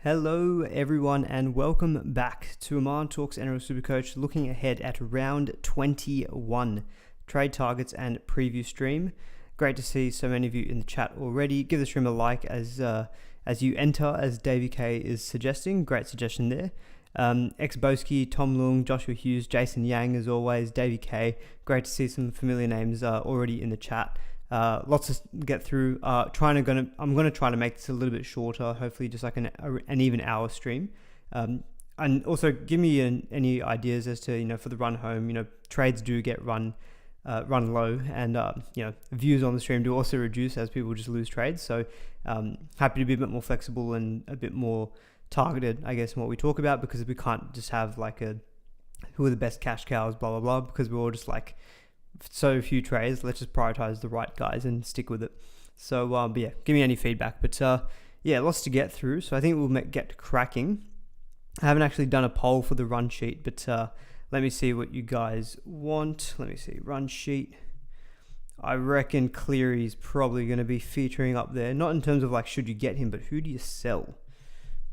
Hello everyone and welcome back to Aman Talks NRL SuperCoach, looking ahead at round 21, trade targets and preview stream. Great to see so many of you in the chat already. Give the stream a like as you enter, as Davey K is suggesting. Great suggestion there. Boski, Tom Lung, Joshua Hughes, Jason Yang as always, Davey K. Great to see some familiar names already in the chat. Lots to get through. I'm going to try to make this a little bit shorter, hopefully just like an even hour stream. And also give me any ideas as to, for the run home. Trades do get run low, and views on the stream do also reduce as people just lose trades. So happy to be a bit more flexible and a bit more targeted, I guess, in what we talk about, because we can't just have like who are the best cash cows, blah blah blah, because we're all just like so few trades. Let's just prioritize the right guys and stick with it. So but yeah, give me any feedback. But lots to get through, so I think we'll get cracking. I haven't actually done a poll for the run sheet, but let me see what you guys want. Let me see, run sheet. I reckon Cleary's probably going to be featuring up there, not in terms of like should you get him, but who do you sell?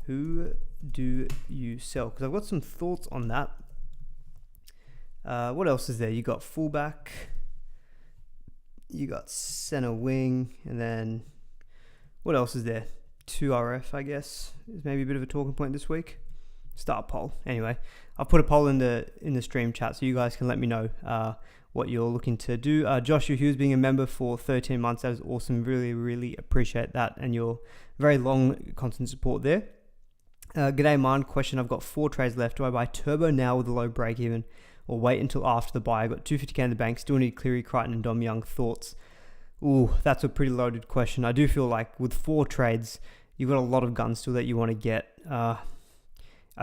Who do you sell? Because I've got some thoughts on that. What else is there? You got fullback, you got center wing, and then what else is there? 2RF, I guess, is maybe a bit of a talking point this week. Start poll. Anyway, I'll put a poll in the stream chat so you guys can let me know what you're looking to do. Joshua Hughes being a member for 13 months, that is awesome. Really, really appreciate that and your very long constant support there. G'day, man. Question: I've got 4 trades left. Do I buy Turbo now with a low break even, or wait until after the buy? I got 250k in the bank. Still need Cleary, Crichton, and Dom Young. Thoughts? Ooh, that's a pretty loaded question. I do feel like with 4 trades, you've got a lot of guns still that you want to get. I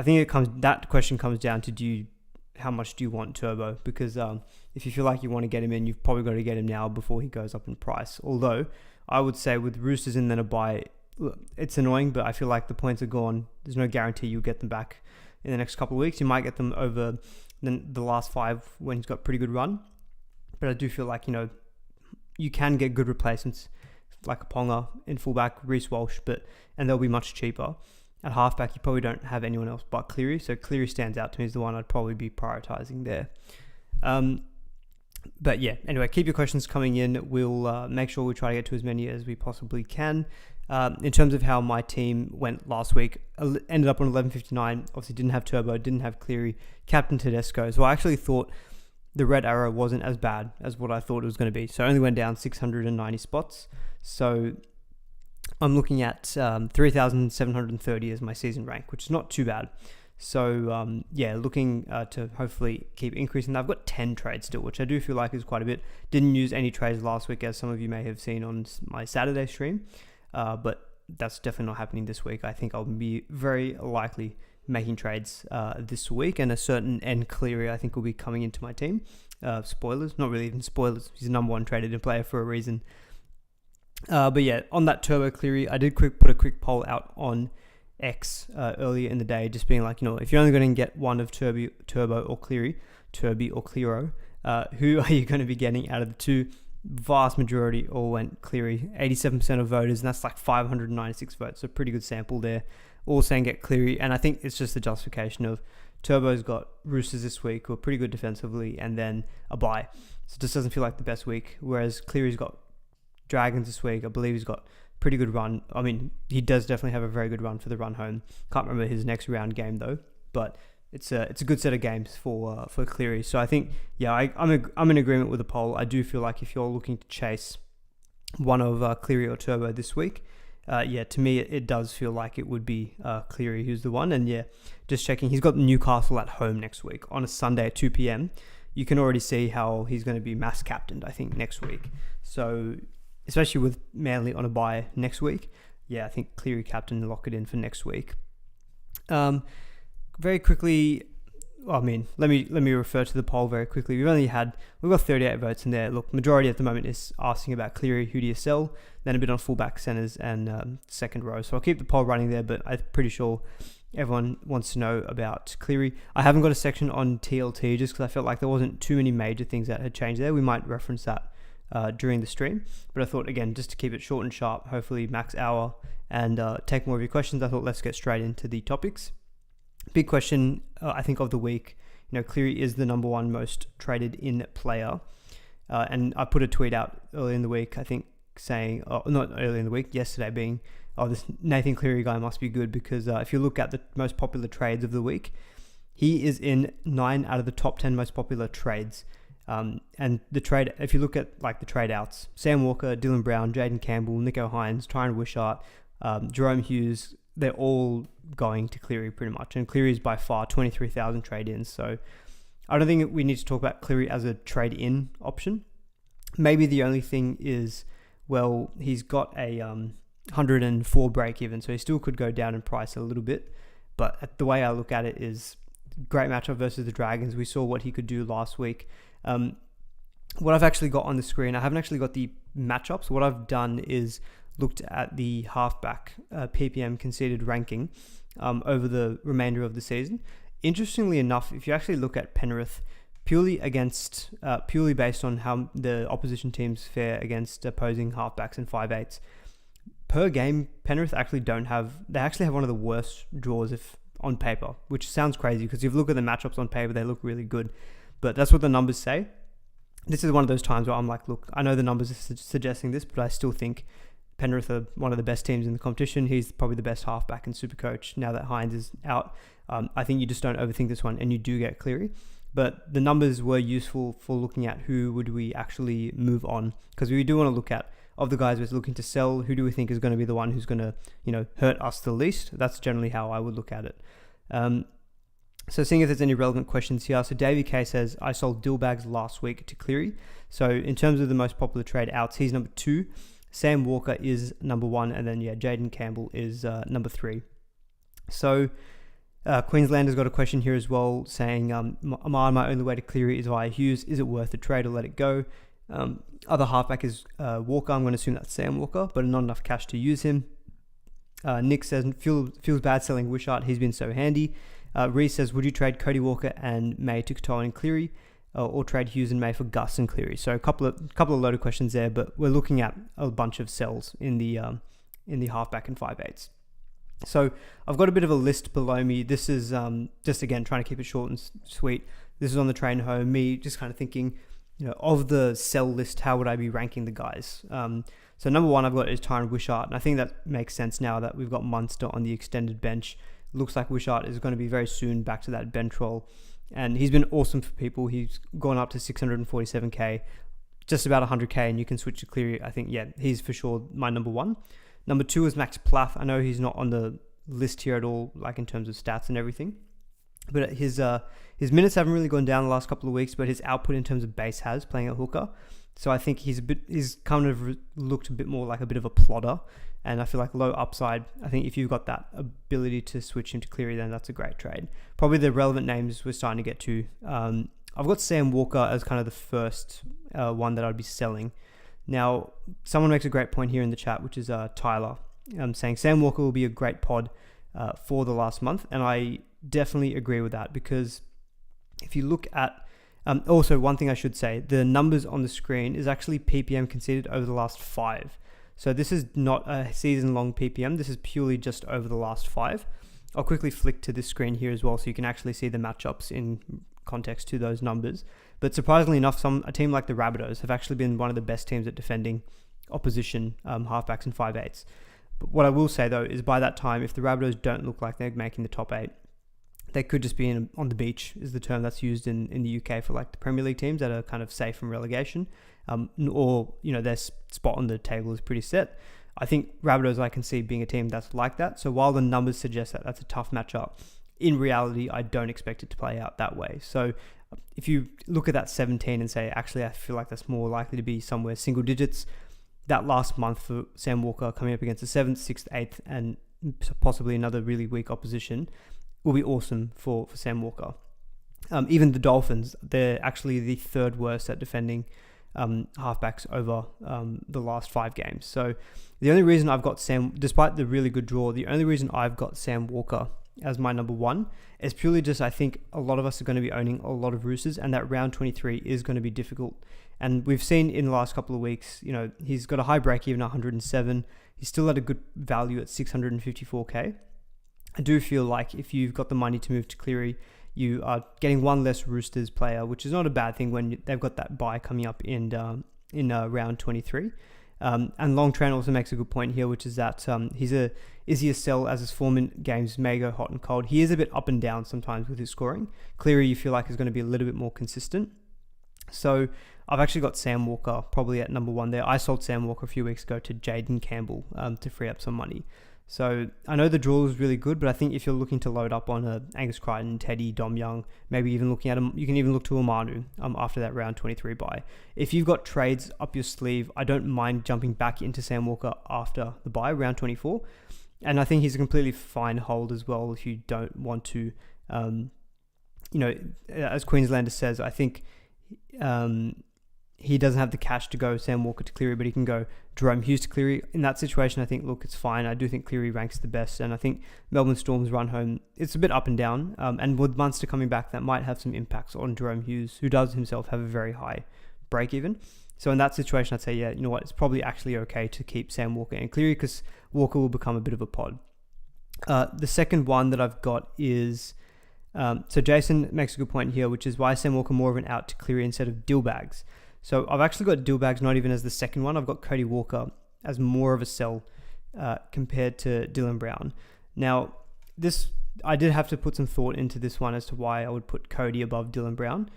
think that question comes down to how much do you want Turbo? Because if you feel like you want to get him in, you've probably got to get him now before he goes up in price. Although I would say with Roosters and then a buy, it's annoying, but I feel like the points are gone. There's no guarantee you'll get them back in the next couple of weeks. You might get them over the last 5 when he's got a pretty good run. But I do feel like, you can get good replacements like a Ponga in fullback, Reece Walsh, and they'll be much cheaper. At halfback, you probably don't have anyone else but Cleary. So Cleary stands out to me as the one I'd probably be prioritizing there. But yeah, anyway, keep your questions coming in. We'll make sure we try to get to as many as we possibly can. In terms of how my team went last week, ended up on 1159. Obviously didn't have Turbo, didn't have Cleary, Captain Tedesco. So I actually thought the red arrow wasn't as bad as what I thought it was going to be. So I only went down 690 spots. So I'm looking at 3,730 as my season rank, which is not too bad. So looking to hopefully keep increasing. I've got 10 trades still, which I do feel like is quite a bit. Didn't use any trades last week, as some of you may have seen on my Saturday stream. But that's definitely not happening this week. I think I'll be very likely making trades this week, and a certain N Cleary I think will be coming into my team. Spoilers, not really even spoilers. He's the number 1 traded in player for a reason. But yeah, on that Turbo Cleary, I did put a quick poll out on X earlier in the day, just being like, if you're only going to get one of Turbo or Cleary, Turby or Clearo, who are you going to be getting out of the 2? Vast majority all went Cleary, 87% of voters, and that's like 596 votes, so pretty good sample there, all saying get Cleary. And I think it's just the justification of Turbo's got Roosters this week, who are pretty good defensively, and then a bye, so it just doesn't feel like the best week, whereas Cleary's got Dragons this week. I believe he's got pretty good run. I mean, he does definitely have a very good run for the run home. Can't remember his next round game though, but it's a good set of games for Cleary. So I think, I'm in agreement with the poll. I do feel like if you're looking to chase one of Cleary or Turbo this week, to me it does feel like it would be Cleary who's the one. And just checking, he's got Newcastle at home next week on a Sunday at 2 p.m. You can already see how he's going to be mass captained, I think, next week. So especially with Manly on a bye next week, I think Cleary captain, lock it in for next week. Very quickly, let me refer to the poll very quickly. We've got 38 votes in there. Look, majority at the moment is asking about Cleary, who do you sell? Then a bit on fullback, centers, and second row. So I'll keep the poll running there, but I'm pretty sure everyone wants to know about Cleary. I haven't got a section on TLT just because I felt like there wasn't too many major things that had changed there. We might reference that during the stream. But I thought, again, just to keep it short and sharp, hopefully max hour, and take more of your questions, I thought let's get straight into the topics. Big question, I think, of the week. Cleary is the number one most traded in player. And I put a tweet out early in the week, I think, saying, not early in the week, yesterday, being, this Nathan Cleary guy must be good, because if you look at the most popular trades of the week, he is in 9 out of the top 10 most popular trades. And the trade, if you look at like the trade outs, Sam Walker, Dylan Brown, Jaden Campbell, Nico Hines, Tyron Wishart, Jerome Hughes, they're all going to Cleary pretty much. And Cleary is by far 23,000 trade-ins. So I don't think we need to talk about Cleary as a trade-in option. Maybe the only thing is, well, he's got a 104 break-even, so he still could go down in price a little bit. But the way I look at it is great matchup versus the Dragons. We saw what he could do last week. What I've actually got on the screen, I haven't actually got the matchups. What I've done is looked at the halfback PPM conceded ranking over the remainder of the season. Interestingly enough, if you actually look at Penrith, purely based on how the opposition teams fare against opposing halfbacks and 5/8s, per game, Penrith actually have one of the worst draws on paper, which sounds crazy because if you look at the matchups on paper, they look really good. But that's what the numbers say. This is one of those times where I'm like, look, I know the numbers are suggesting this, but I still think Penrith are one of the best teams in the competition. He's probably the best halfback in SuperCoach now that Hines is out. I think you just don't overthink this one, and you do get Cleary. But the numbers were useful for looking at who would we actually move on, because we do want to look at, of the guys we're looking to sell, who do we think is going to be the one who's going to, hurt us the least. That's generally how I would look at it. So seeing if there's any relevant questions here. So Davey K says, I sold Dillbags last week to Cleary. So in terms of the most popular trade outs, he's number 2. Sam Walker is number 1. And then, Jaden Campbell is number 3. So Queenslander's got a question here as well, saying, my only way to Cleary is via Hughes. Is it worth the trade or let it go? Other halfback is Walker. I'm going to assume that's Sam Walker, but not enough cash to use him. Nick says, feels bad selling Wishart. He's been so handy. Reese says, would you trade Cody Walker and May to Katoa and Cleary, or trade Hughes and May for Gus and Cleary? So a couple of loaded questions there, but we're looking at a bunch of sells in the halfback and 5/8s. So I've got a bit of a list below me. This is just, again, trying to keep it short and sweet. This is on the train home. Me just kind of thinking, of the sell list, how would I be ranking the guys? So number 1 I've got is Tyron Wishart, and I think that makes sense now that we've got Munster on the extended bench. Looks like Wishart is going to be very soon back to that bench role, and he's been awesome for people. He's gone up to 647k, just about 100k, and you can switch to Cleary. I think, he's for sure my number 1. Number 2 is Max Plath. I know he's not on the list here at all, like in terms of stats and everything, but his minutes haven't really gone down the last couple of weeks, but his output in terms of base has, playing at hooker. So I think he's kind of looked a bit more like a bit of a plodder, and I feel like low upside. I think if you've got that ability to switch him to Cleary, then that's a great trade. Probably the relevant names we're starting to get to. I've got Sam Walker as kind of the first one that I'd be selling. Now, someone makes a great point here in the chat, which is Tyler, saying Sam Walker will be a great pod for the last month, and I definitely agree with that, because if you look at also, one thing I should say, the numbers on the screen is actually PPM conceded over the last 5. So this is not a season-long PPM. This is purely just over the last 5. I'll quickly flick to this screen here as well, so you can actually see the matchups in context to those numbers. But surprisingly enough, a team like the Rabbitohs have actually been one of the best teams at defending opposition halfbacks and 5/8s. But what I will say, though, is by that time, if the Rabbitohs don't look like they're making the top 8, they could just be on the beach, is the term that's used in the UK for like the Premier League teams that are kind of safe from relegation, or their spot on the table is pretty set. I think Rabbitohs I can see being a team that's like that. So while the numbers suggest that that's a tough matchup, in reality I don't expect it to play out that way. So if you look at that 17 and say, actually I feel like that's more likely to be somewhere single digits, that last month for Sam Walker coming up against the 7th, 6th, 8th, and possibly another really weak opposition will be awesome for Sam Walker. Even the Dolphins, they're actually the 3rd worst at defending halfbacks over the last 5 games. So the only reason I've got despite the really good draw, the only reason I've got Sam Walker as my number one. It's purely just, I think a lot of us are going to be owning a lot of Roosters, and that round 23 is going to be difficult. And we've seen in the last couple of weeks, he's got a high break even 107. He's still at a good value at 654k. I do feel like if you've got the money to move to Cleary, you are getting one less Roosters player, which is not a bad thing when they've got that bye coming up in round 23. And Long Tran also makes a good point here, which is that is he a sell as his form in games may go hot and cold. He is a bit up and down sometimes with his scoring. Cleary, you feel like is going to be a little bit more consistent. So I've actually got Sam Walker probably at number one there. I sold Sam Walker a few weeks ago to Jaden Campbell to free up some money. So I know the draw is really good, but I think if you're looking to load up on a Angus Crichton, Teddy, Dom Young, maybe even looking at him, you can even look to Amanu after that round 23 bye. If you've got trades up your sleeve, I don't mind jumping back into Sam Walker after the bye, round 24. And I think he's a completely fine hold as well if you don't want to, as Queenslander says, I think he doesn't have the cash to go Sam Walker to Cleary, but he can go Jerome Hughes to Cleary. In that situation, I think, look, it's fine. I do think Cleary ranks the best, and I think Melbourne Storm's run home, it's a bit up and down, and with Munster coming back, that might have some impacts on Jerome Hughes, who does himself have a very high break even. So in that situation, I'd say, yeah, you know what, it's probably actually okay to keep Sam Walker and Cleary because Walker will become a bit of a pod. The second one that I've got is, so Jason makes a good point here, which is why Sam Walker more of an out to Cleary instead of Dillbags. So I've actually got Dillbags not even as the second one. I've got Cody Walker as more of a sell compared to Dylan Brown. Now, I did have to put some thought into this one as to why I would put Cody above Dylan Brown.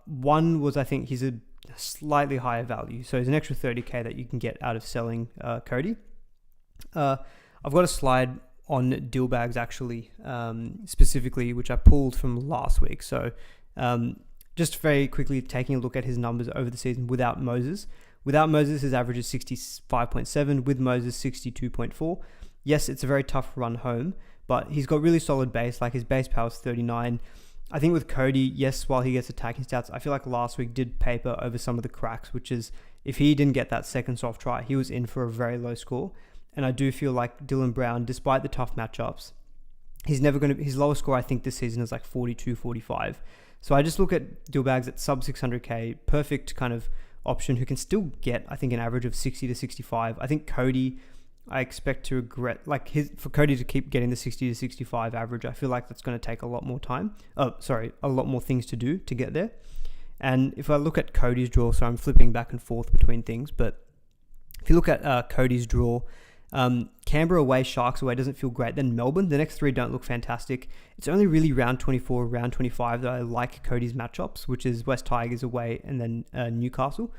One was I think he's a slightly higher value. So he's an extra 30k that you can get out of selling Cody. I've got a slide on Dillbags actually, specifically, which I pulled from last week. So just very quickly taking a look at his numbers over the season without Moses. Without Moses, his average is 65.7. With Moses, 62.4. Yes, it's a very tough run home, but he's got really solid base. Like his base power is 39. I think with Cody, yes, while he gets attacking stats, I feel like last week did paper over some of the cracks, which is if he didn't get that second soft try, he was in for a very low score. And I do feel like Dylan Brown, despite the tough matchups, his lowest score I think this season is like 42, 45. So I just look at Dillbags at sub 600k, perfect kind of option who can still get, I think, an average of 60 to 65. I think Cody, I expect to regret, for Cody to keep getting the 60 to 65 average, I feel like that's going to take a lot more time. A lot more things to do to get there. And if I look at Cody's draw, so I'm flipping back and forth between things, but if you look at Cody's draw, Canberra away, Sharks away doesn't feel great. Then Melbourne, the next three don't look fantastic. It's only really round 24, round 25 that I like Cody's matchups, which is West Tigers away and then Newcastle.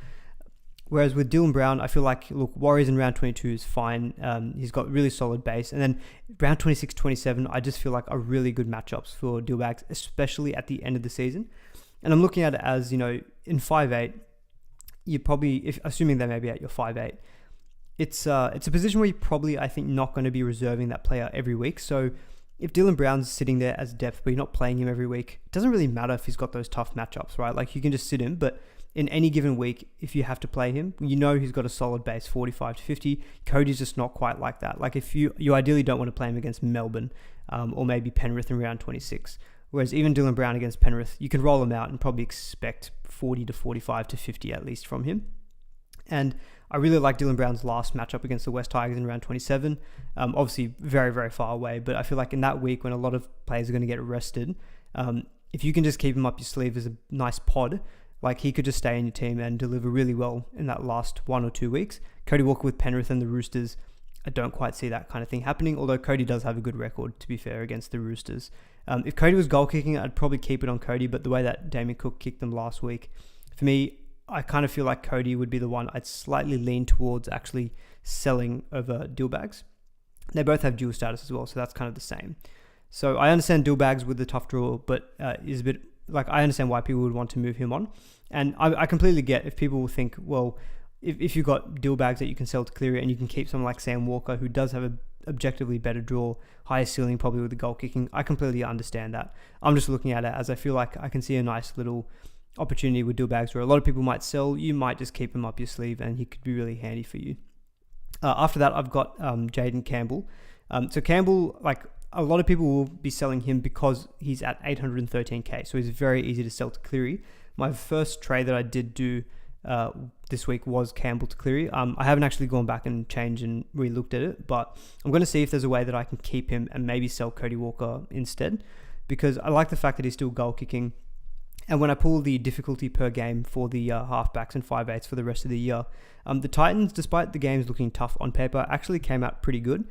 Whereas with Dylan Brown, I feel like, look, Warriors in round 22 is fine. He's got really solid base. And then round 26, 27, I just feel like are really good matchups for Dillbags, especially at the end of the season. And I'm looking at it as, in 5'8", you probably, assuming they may be at your 5'8", it's a position where you're probably, I think, not going to be reserving that player every week. So if Dylan Brown's sitting there as depth, but you're not playing him every week, it doesn't really matter if he's got those tough matchups, right? Like you can just sit him, but in any given week, if you have to play him, he's got a solid base, 45 to 50. Cody's just not quite like that. Like if you ideally don't want to play him against Melbourne or maybe Penrith in round 26. Whereas even Dylan Brown against Penrith, you can roll him out and probably expect 40 to 45 to 50 at least from him. And I really like Dylan Brown's last matchup against the West Tigers in round 27. Obviously, very, very far away. But I feel like in that week when a lot of players are going to get rested, if you can just keep him up your sleeve as a nice pod, like he could just stay in your team and deliver really well in that last 1 or 2 weeks. Cody Walker with Penrith and the Roosters, I don't quite see that kind of thing happening, although Cody does have a good record, to be fair, against the Roosters. If Cody was goal kicking, I'd probably keep it on Cody, but the way that Damien Cook kicked them last week, for me, I kind of feel like Cody would be the one I'd slightly lean towards actually selling over Dillbags. They both have dual status as well, so that's kind of the same. So I understand Dillbags with the tough draw, but is a bit like I understand why people would want to move him on. And I completely get if people will think, well, if you've got Dillbags that you can sell to Cleary and you can keep someone like Sam Walker, who does have a objectively better draw, higher ceiling probably with the goal kicking, I completely understand that. I'm just looking at it as I feel like I can see a nice little opportunity with Dillbags where a lot of people might sell. You might just keep him up your sleeve and he could be really handy for you. After that, I've got Jaden Campbell. So Campbell, a lot of people will be selling him because he's at 813k, so he's very easy to sell to Cleary. My first trade that I did do this week was Campbell to Cleary. I haven't actually gone back and changed and re-looked at it, but I'm going to see if there's a way that I can keep him and maybe sell Cody Walker instead, because I like the fact that he's still goal kicking. And when I pull the difficulty per game for the halfbacks and 5/8 for the rest of the year, the Titans, despite the games looking tough on paper, actually came out pretty good.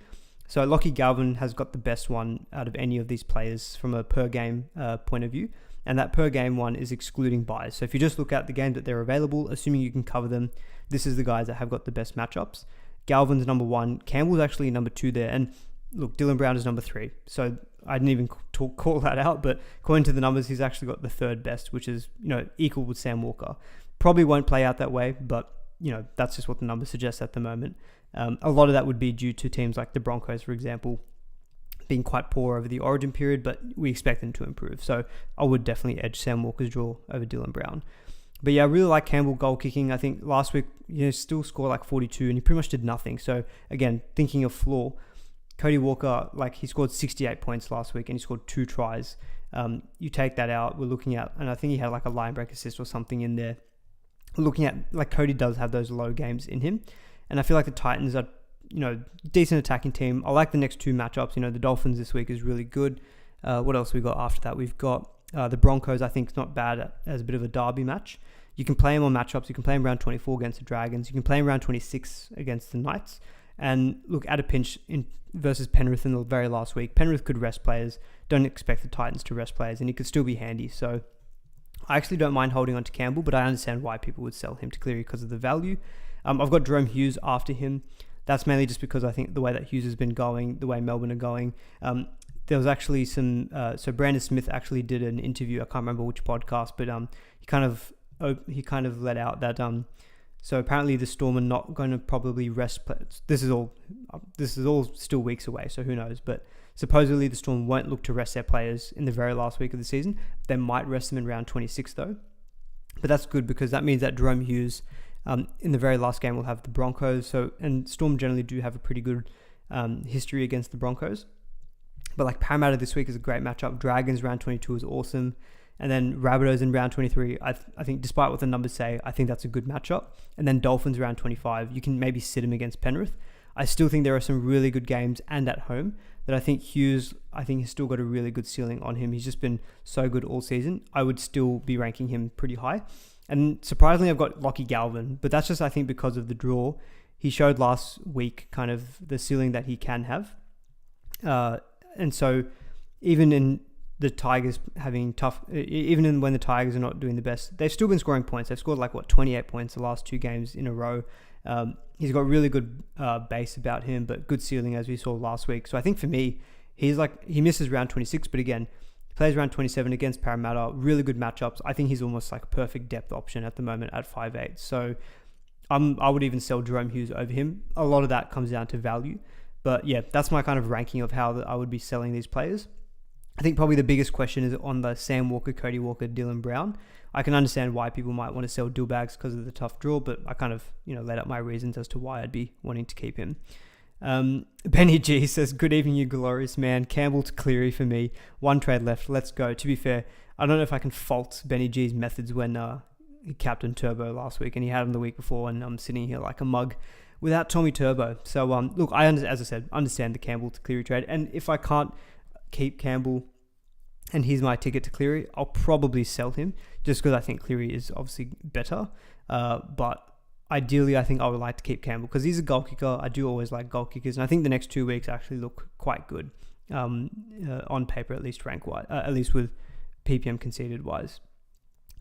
So Lockie Galvin has got the best one out of any of these players from a per game point of view. And that per game one is excluding buys. So if you just look at the games that they're available, assuming you can cover them, this is the guys that have got the best matchups. Galvin's number 1. Campbell's actually number 2 there. And look, Dylan Brown is number 3. So I didn't even call that out, but according to the numbers, he's actually got the 3rd best, which is, equal with Sam Walker. Probably won't play out that way, but, that's just what the numbers suggest at the moment. A lot of that would be due to teams like the Broncos, for example, being quite poor over the Origin period, but we expect them to improve. So I would definitely edge Sam Walker's draw over Dylan Brown. But yeah, I really like Campbell goal kicking. I think last week, still scored like 42 and he pretty much did nothing. So again, thinking of floor, Cody Walker, he scored 68 points last week and he scored 2 tries. You take that out, we're looking at, and I think he had like a line break assist or something in there. We're looking at, Cody does have those low games in him. And I feel like the Titans are, decent attacking team. I like the next 2 matchups. The Dolphins this week is really good. What else we got after that? We've got the Broncos, I think, is not bad as a bit of a derby match. You can play them on matchups. You can play them round 24 against the Dragons. You can play them round 26 against the Knights. And look, at a pinch versus Penrith in the very last week, Penrith could rest players. Don't expect the Titans to rest players, and he could still be handy. So I actually don't mind holding on to Campbell, but I understand why people would sell him to Cleary because of the value. I've got Jerome Hughes after him. That's mainly just because I think the way that Hughes has been going, the way Melbourne are going. There was actually some... so Brandon Smith actually did an interview. I can't remember which podcast, but he kind of let out that... so apparently the Storm are not going to probably rest players. This is all still weeks away, so who knows. But supposedly the Storm won't look to rest their players in the very last week of the season. They might rest them in round 26 though. But that's good because that means that Jerome Hughes... in the very last game, we'll have the Broncos. And Storm generally do have a pretty good history against the Broncos. But Parramatta this week is a great matchup. Dragons round 22 is awesome. And then Rabbitohs in round 23, I think despite what the numbers say, I think that's a good matchup. And then Dolphins round 25, you can maybe sit him against Penrith. I still think there are some really good games and at home that I think Hughes, has still got a really good ceiling on him. He's just been so good all season. I would still be ranking him pretty high. And surprisingly, I've got Lockie Galvin, but that's just, I think, because of the draw. He showed last week kind of the ceiling that he can have. And so even in the Tigers having tough, even when the Tigers are not doing the best, they've still been scoring points. They've scored 28 points the last 2 games in a row. He's got really good base about him, but good ceiling as we saw last week. So I think for me, he misses round 26, but again, plays around 27 against Parramatta. Really good matchups. I think he's almost like a perfect depth option at the moment at 5'8". So I would even sell Jerome Hughes over him. A lot of that comes down to value. But yeah, that's my kind of ranking of how I would be selling these players. I think probably the biggest question is on the Sam Walker, Cody Walker, Dylan Brown. I can understand why people might want to sell Dillbags because of the tough draw, but I kind of laid out my reasons as to why I'd be wanting to keep him. Benny G says, good evening, you glorious man. Campbell to Cleary for me. 1 trade left. Let's go. To be fair, I don't know if I can fault Benny G's methods when he captained Turbo last week and he had him the week before, and I'm sitting here like a mug without Tommy Turbo. So look, as I said, understand the Campbell to Cleary trade, and if I can't keep Campbell and he's my ticket to Cleary, I'll probably sell him just because I think Cleary is obviously better. But ideally, I think I would like to keep Campbell because he's a goal kicker. I do always like goal kickers, and I think the next 2 weeks actually look quite good on paper, at least rank-wise, at least with PPM conceded-wise.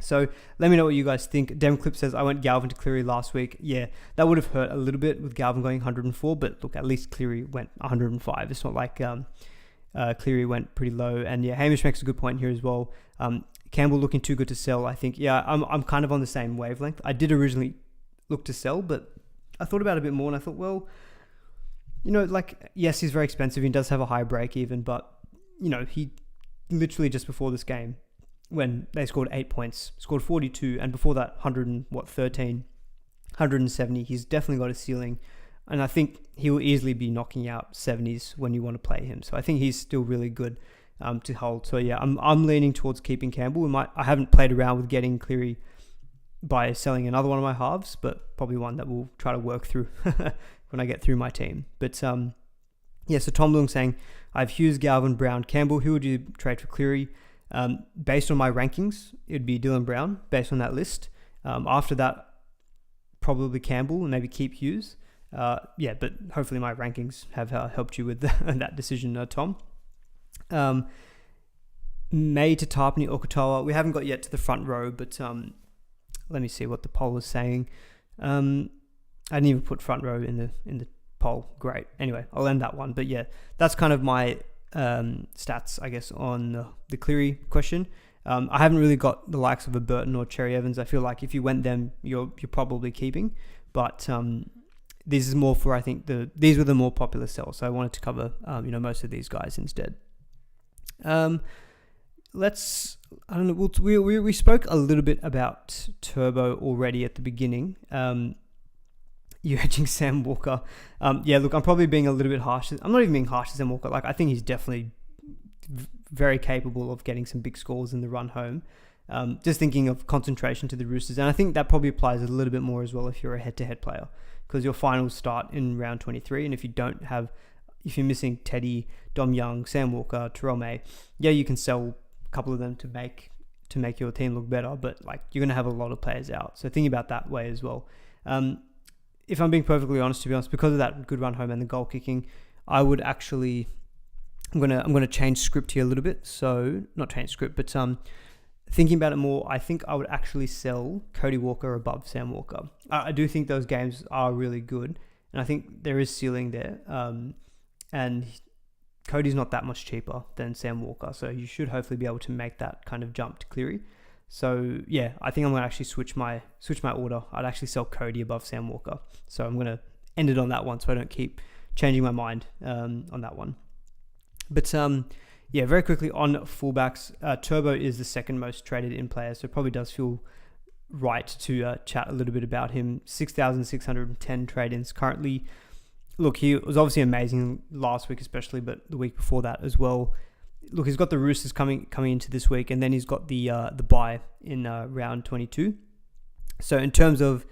So let me know what you guys think. Demclip says, I went Galvin to Cleary last week. Yeah, that would have hurt a little bit with Galvin going 104, but look, at least Cleary went 105. It's not like Cleary went pretty low. And yeah, Hamish makes a good point here as well. Campbell looking too good to sell. I think, yeah, I'm kind of on the same wavelength. I did originally look to sell, but I thought about it a bit more and I thought, well, yes, he's very expensive. He does have a high break even, but he literally just before this game, when they scored 8 points, scored 42, and before that 113, 170. He's definitely got a ceiling And I think he will easily be knocking out 70s when you want to play him. So I think he's still really good to hold. So yeah, I'm leaning towards keeping Campbell. I haven't played around with getting Cleary by selling another one of my halves, but probably one that we'll try to work through when I get through my team. But yeah, so Tom Lung saying, I have Hughes, Galvin, Brown, Campbell. Who would you trade for Cleary? Based on my rankings, it would be Dylan Brown, based on that list. After that, probably Campbell and maybe keep Hughes. Yeah, but hopefully my rankings have helped you with that decision, Tom. May to Tarpany, Okatawa. We haven't got yet to the front row, but let me see what the poll is saying. I didn't even put front row in the poll. Great. Anyway, I'll end that one. But yeah, that's kind of my stats, I guess, on the Cleary question. I haven't really got the likes of a Burton or Cherry Evans. I feel like if you went them, you're probably keeping. But this is more for, I think, these were the more popular sells. So I wanted to cover, most of these guys instead. I don't know. We spoke a little bit about Turbo already at the beginning. You hedging Sam Walker. Yeah, look, I'm probably being a little bit harsh. I'm not even being harsh to Sam Walker. Like, I think he's definitely very capable of getting some big scores in the run home. Just thinking of concentration to the Roosters. And I think that probably applies a little bit more as well if you're a head-to-head player, because your finals start in round 23. And if you're missing Teddy, Dom Young, Sam Walker, Terrell May, yeah, you can sell a couple of them to make your team look better, but like, you're going to have a lot of players out. So think about that way as well. If I'm being perfectly honest, because of that good run home and the goal kicking, I would actually, I'm gonna change script here a little bit. So not change script, but thinking about it more, I think I would actually sell Cody Walker above Sam Walker. I do think those games are really good, and I think there is ceiling there. And Cody's not that much cheaper than Sam Walker, so you should hopefully be able to make that kind of jump to Cleary. So yeah, I think I'm gonna actually switch my order. I'd actually sell Cody above Sam Walker. So I'm gonna end it on that one, so I don't keep changing my mind on that one. But yeah, very quickly on fullbacks, Turbo is the second most traded in player, so it probably does feel right to chat a little bit about him. 6,610 trade-ins currently. Look, he was obviously amazing last week especially, but the week before that as well. Look, he's got the Roosters coming into this week, and then he's got the bye in round 22. So in terms of,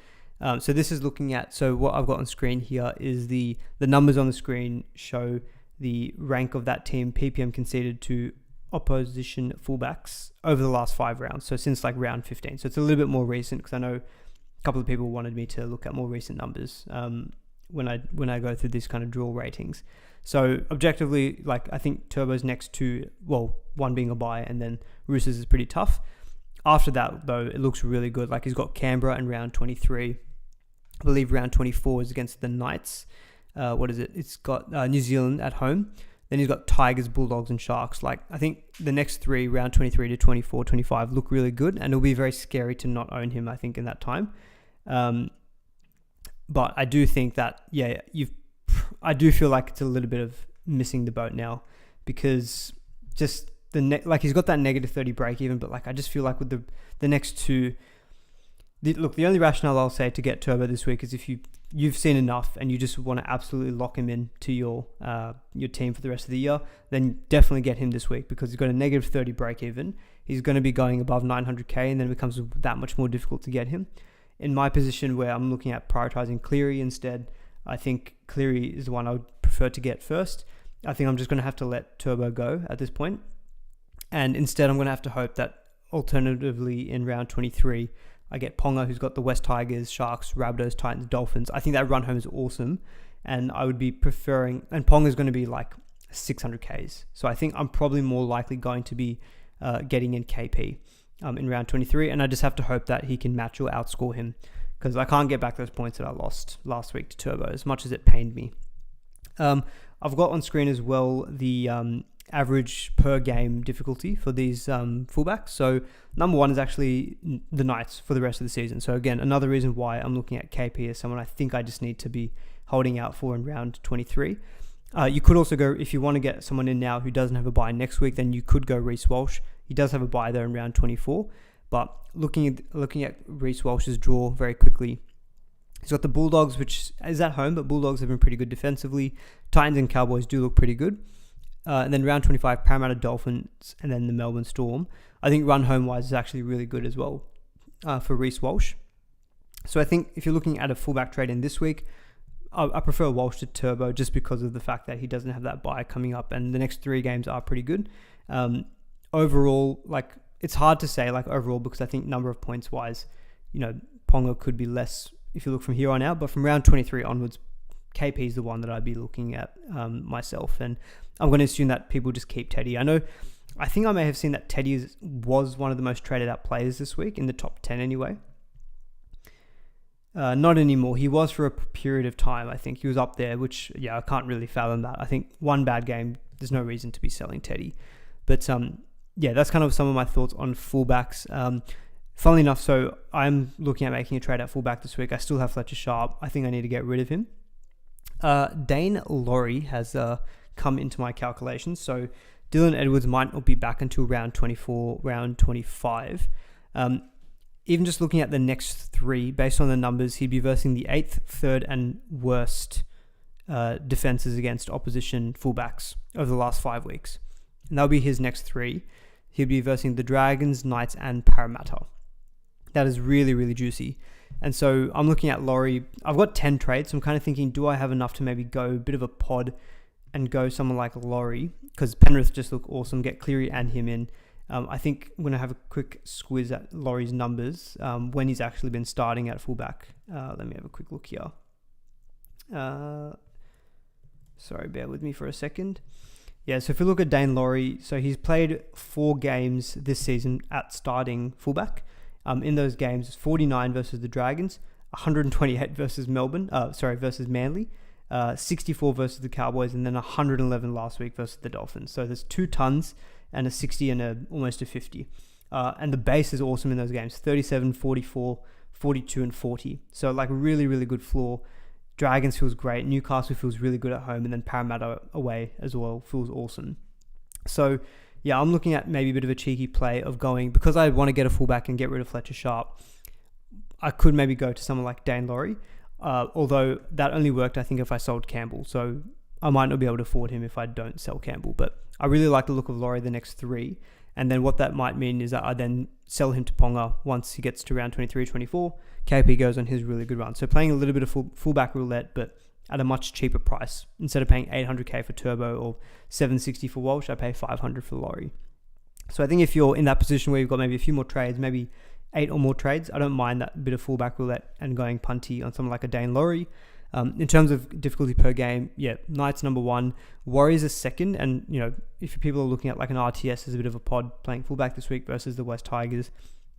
so this is looking at, so what I've got on screen here is the numbers on the screen show the rank of that team PPM conceded to opposition fullbacks over the last 5 rounds. So since like round 15. So it's a little bit more recent, because I know a couple of people wanted me to look at more recent numbers when I go through this kind of drill ratings. So objectively, like, I think Turbo's next to, well, one being a bye, and then Roosters is pretty tough. After that, though, it looks really good. Like, he's got Canberra in round 23. I believe round 24 is against the Knights. What is it? It's got New Zealand at home. Then he's got Tigers, Bulldogs, and Sharks. Like, I think the next 3, round 23 to 24, 25, look really good, and it'll be very scary to not own him, I think, in that time. But I do think that, yeah, I do feel like it's a little bit of missing the boat now, because just like, he's got that negative 30 break even, but like, I just feel like with the next 2, look, the only rationale I'll say to get Turbo this week is if you've seen enough and you just want to absolutely lock him in to your team for the rest of the year, then definitely get him this week, because he's got a negative 30 break even. He's going to be going above 900k, and then it becomes that much more difficult to get him. In my position, where I'm looking at prioritizing Cleary instead, I think Cleary is the one I would prefer to get first. I think I'm just going to have to let Turbo go at this point. And instead, I'm going to have to hope that alternatively in round 23, I get Ponga, who's got the West Tigers, Sharks, Rabbitohs, Titans, Dolphins. I think that run home is awesome. And I would be preferring, and Ponga's going to be like 600Ks. So I think I'm probably more likely going to be getting in KP in round 23. And I just have to hope that he can match or outscore him, because I can't get back those points that I lost last week to Turbo, as much as it pained me. I've got on screen as well the average per game difficulty for these fullbacks. So number 1 is actually the Knights for the rest of the season. So again, another reason why I'm looking at KP as someone I think I just need to be holding out for in round 23. You could also go, if you want to get someone in now who doesn't have a bye next week, then you could go Reece Walsh. He does have a bye there in round 24. But looking at Reece Walsh's draw very quickly, He's got the Bulldogs, which is at home, but Bulldogs have been pretty good defensively. Titans and Cowboys do look pretty good. And then round 25, Parramatta Dolphins, and then the Melbourne Storm. I think run home-wise is actually really good as well for Reece Walsh. So I think if you're looking at a fullback trade in this week, I prefer Walsh to Turbo just because of the fact that he doesn't have that bye coming up, and the next 3 games are pretty good. Overall, like, it's hard to say like overall because I think number of points wise, Ponga could be less if you look from here on out, but from round 23 onwards, KP is the one that I'd be looking at myself, and I'm going to assume that people just keep Teddy. I think I may have seen that Teddy was one of the most traded out players this week, in the top 10 anyway. Not anymore. He was for a period of time. I think he was up there, which, I can't really fathom that. I think one bad game, there's no reason to be selling Teddy. But that's kind of some of my thoughts on fullbacks. Funnily enough, so I'm looking at making a trade at fullback this week. I still have Fletcher Sharp. I think I need to get rid of him. Dane Laurie has come into my calculations. So Dylan Edwards might not be back until round 24, round 25. Even just looking at the next 3, based on the numbers, he'd be versing the 8th, 3rd, and worst defenses against opposition fullbacks over the last 5 weeks. And that'll be his next 3. He'll be versing the Dragons, Knights, and Parramatta. That is really, really juicy. And so I'm looking at Laurie. I've got 10 trades, so I'm kind of thinking, do I have enough to maybe go a bit of a pod and go someone like Laurie? Because Penrith just look awesome. Get Cleary and him in. I think I'm going to have a quick squiz at Laurie's numbers when he's actually been starting at fullback. Let me have a quick look here. Sorry, bear with me for a second. Yeah, so if you look at Dane Laurie, so he's played 4 games this season at starting fullback. In those games, 49 versus the Dragons, 128 versus versus Manly, 64 versus the Cowboys, and then 111 last week versus the Dolphins. So there's 2 tons and a 60 and almost a 50. And the base is awesome in those games, 37, 44, 42, and 40. So like really, really good floor. Dragons feels great. Newcastle feels really good at home. And then Parramatta away as well feels awesome. So yeah, I'm looking at maybe a bit of a cheeky play of going, because I want to get a fullback and get rid of Fletcher Sharp, I could maybe go to someone like Dane Laurie. Although that only worked, I think, if I sold Campbell. So I might not be able to afford him if I don't sell Campbell. But I really like the look of Laurie the next 3. And then what that might mean is that I then sell him to Ponga once he gets to round 23, 24. KP goes on his really good run. So playing a little bit of fullback roulette, but at a much cheaper price. Instead of paying $800K for Turbo or $760 for Walsh, I pay $500 for Laurie. So I think if you're in that position where you've got maybe a few more trades, maybe 8 or more trades, I don't mind that bit of fullback roulette and going punty on someone like a Dane Laurie. In terms of difficulty per game, Knights number 1, Warriors is 2nd, and if people are looking at like an RTS as a bit of a pod playing fullback this week versus the West Tigers,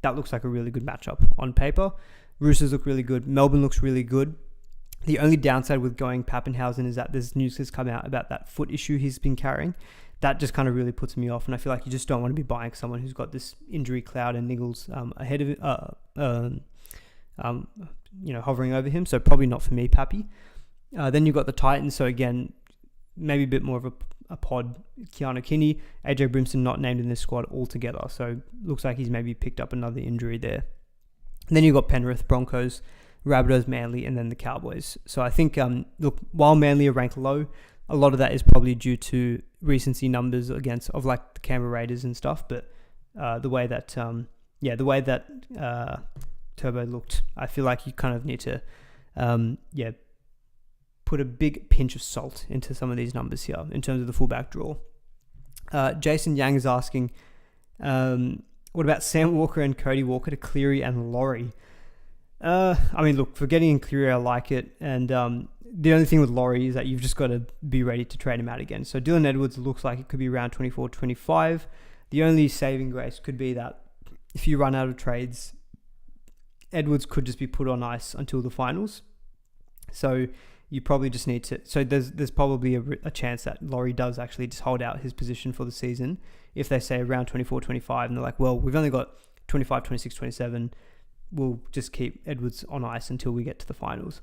that looks like a really good matchup on paper. Roosters look really good. Melbourne looks really good. The only downside with going Pappenhausen is that there's news has come out about that foot issue he's been carrying. That just kind of really puts me off, and I feel like you just don't want to be buying someone who's got this injury cloud and niggles ahead of it, hovering over him. So probably not for me, Pappy. Then you've got the Titans. So again, maybe a bit more of a pod. Keanu Kinney, AJ Brimson not named in this squad altogether. So looks like he's maybe picked up another injury there. And then you've got Penrith, Broncos, Rabbitohs, Manly, and then the Cowboys. So I think, while Manly are ranked low, a lot of that is probably due to recency numbers of like the Canberra Raiders and stuff. But the way that Turbo looked, I feel like you kind of need to, put a big pinch of salt into some of these numbers here in terms of the fullback draw. Jason Yang is asking, what about Sam Walker and Cody Walker to Cleary and Laurie? Look, for getting in Cleary, I like it. And the only thing with Laurie is that you've just got to be ready to trade him out again. So Dylan Edwards looks like it could be around 24, 25. The only saving grace could be that if you run out of trades, Edwards could just be put on ice until the finals. So you probably just need to... So there's probably a chance that Laurie does actually just hold out his position for the season. If they say around 24, 25, and they're like, well, we've only got 25, 26, 27, we'll just keep Edwards on ice until we get to the finals.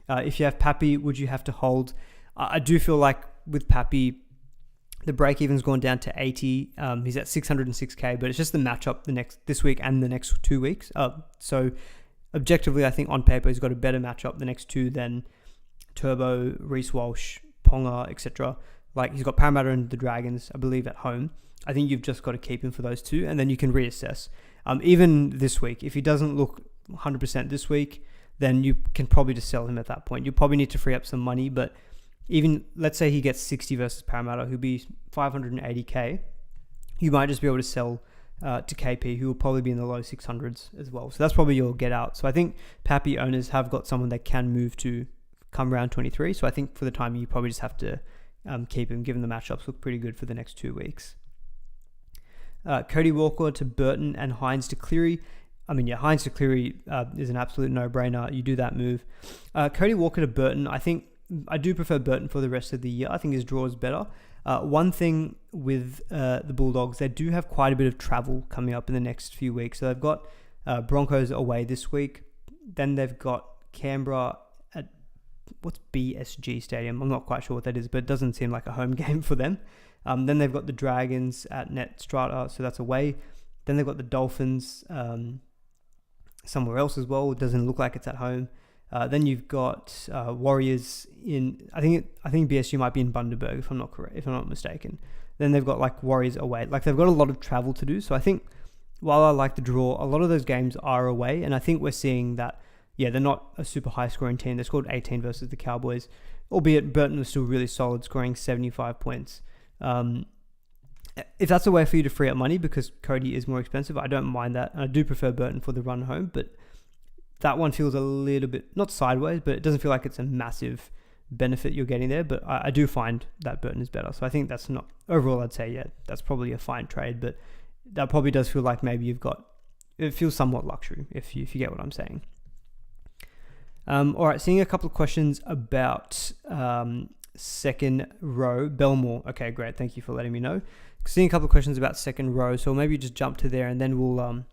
If you have Pappy, would you have to hold? I do feel like with Pappy, the break-even's gone down to 80. He's at 606K, but it's just the matchup this week and the next 2 weeks. So objectively, I think on paper he's got a better matchup the next two than Turbo, Reece Walsh, Ponga, etc. Like he's got Parramatta and the Dragons, I believe, at home. I think you've just got to keep him for those two, and then you can reassess. Even this week, if he doesn't look 100% this week, then you can probably just sell him at that point. You probably need to free up some money, but even let's say he gets 60 versus Parramatta, who'll be 580k, you might just be able to sell to KP, who will probably be in the low 600s as well. So that's probably your get out. So I think Pappy owners have got someone they can move to come round 23. So I think for the time, you probably just have to keep him, given the matchups look pretty good for the next 2 weeks. Cody Walker to Burton and Hines to Cleary. I mean, yeah, Hines to Cleary is an absolute no-brainer. You do that move. Cody Walker to Burton, I do prefer Burton for the rest of the year. I think his draw is better. One thing with the Bulldogs, they do have quite a bit of travel coming up in the next few weeks. So they've got Broncos away this week. Then they've got Canberra at, what's BSG Stadium? I'm not quite sure what that is, but it doesn't seem like a home game for them. Then they've got the Dragons at Net Strata, so that's away. Then they've got the Dolphins somewhere else as well. It doesn't look like it's at home. Then you've got Warriors in. I think BSG might be in Bundaberg if I'm not mistaken. Then they've got like Warriors away. Like they've got a lot of travel to do. So I think while I like the draw, a lot of those games are away, and I think we're seeing that. Yeah, they're not a super high scoring team. They scored 18 versus the Cowboys, albeit Burton was still really solid, scoring 75 points. If that's a way for you to free up money because Cody is more expensive, I don't mind that. And I do prefer Burton for the run home, but that one feels a little bit, not sideways, but it doesn't feel like it's a massive benefit you're getting there. But I do find that Burton is better. So I think that's not, overall, I'd say, yeah, that's probably a fine trade. But that probably does feel like maybe it feels somewhat luxury, if you get what I'm saying. All right, seeing a couple of questions about second row. Belmore. Okay, great. Thank you for letting me know. Seeing a couple of questions about second row. So maybe just jump to there and then we'll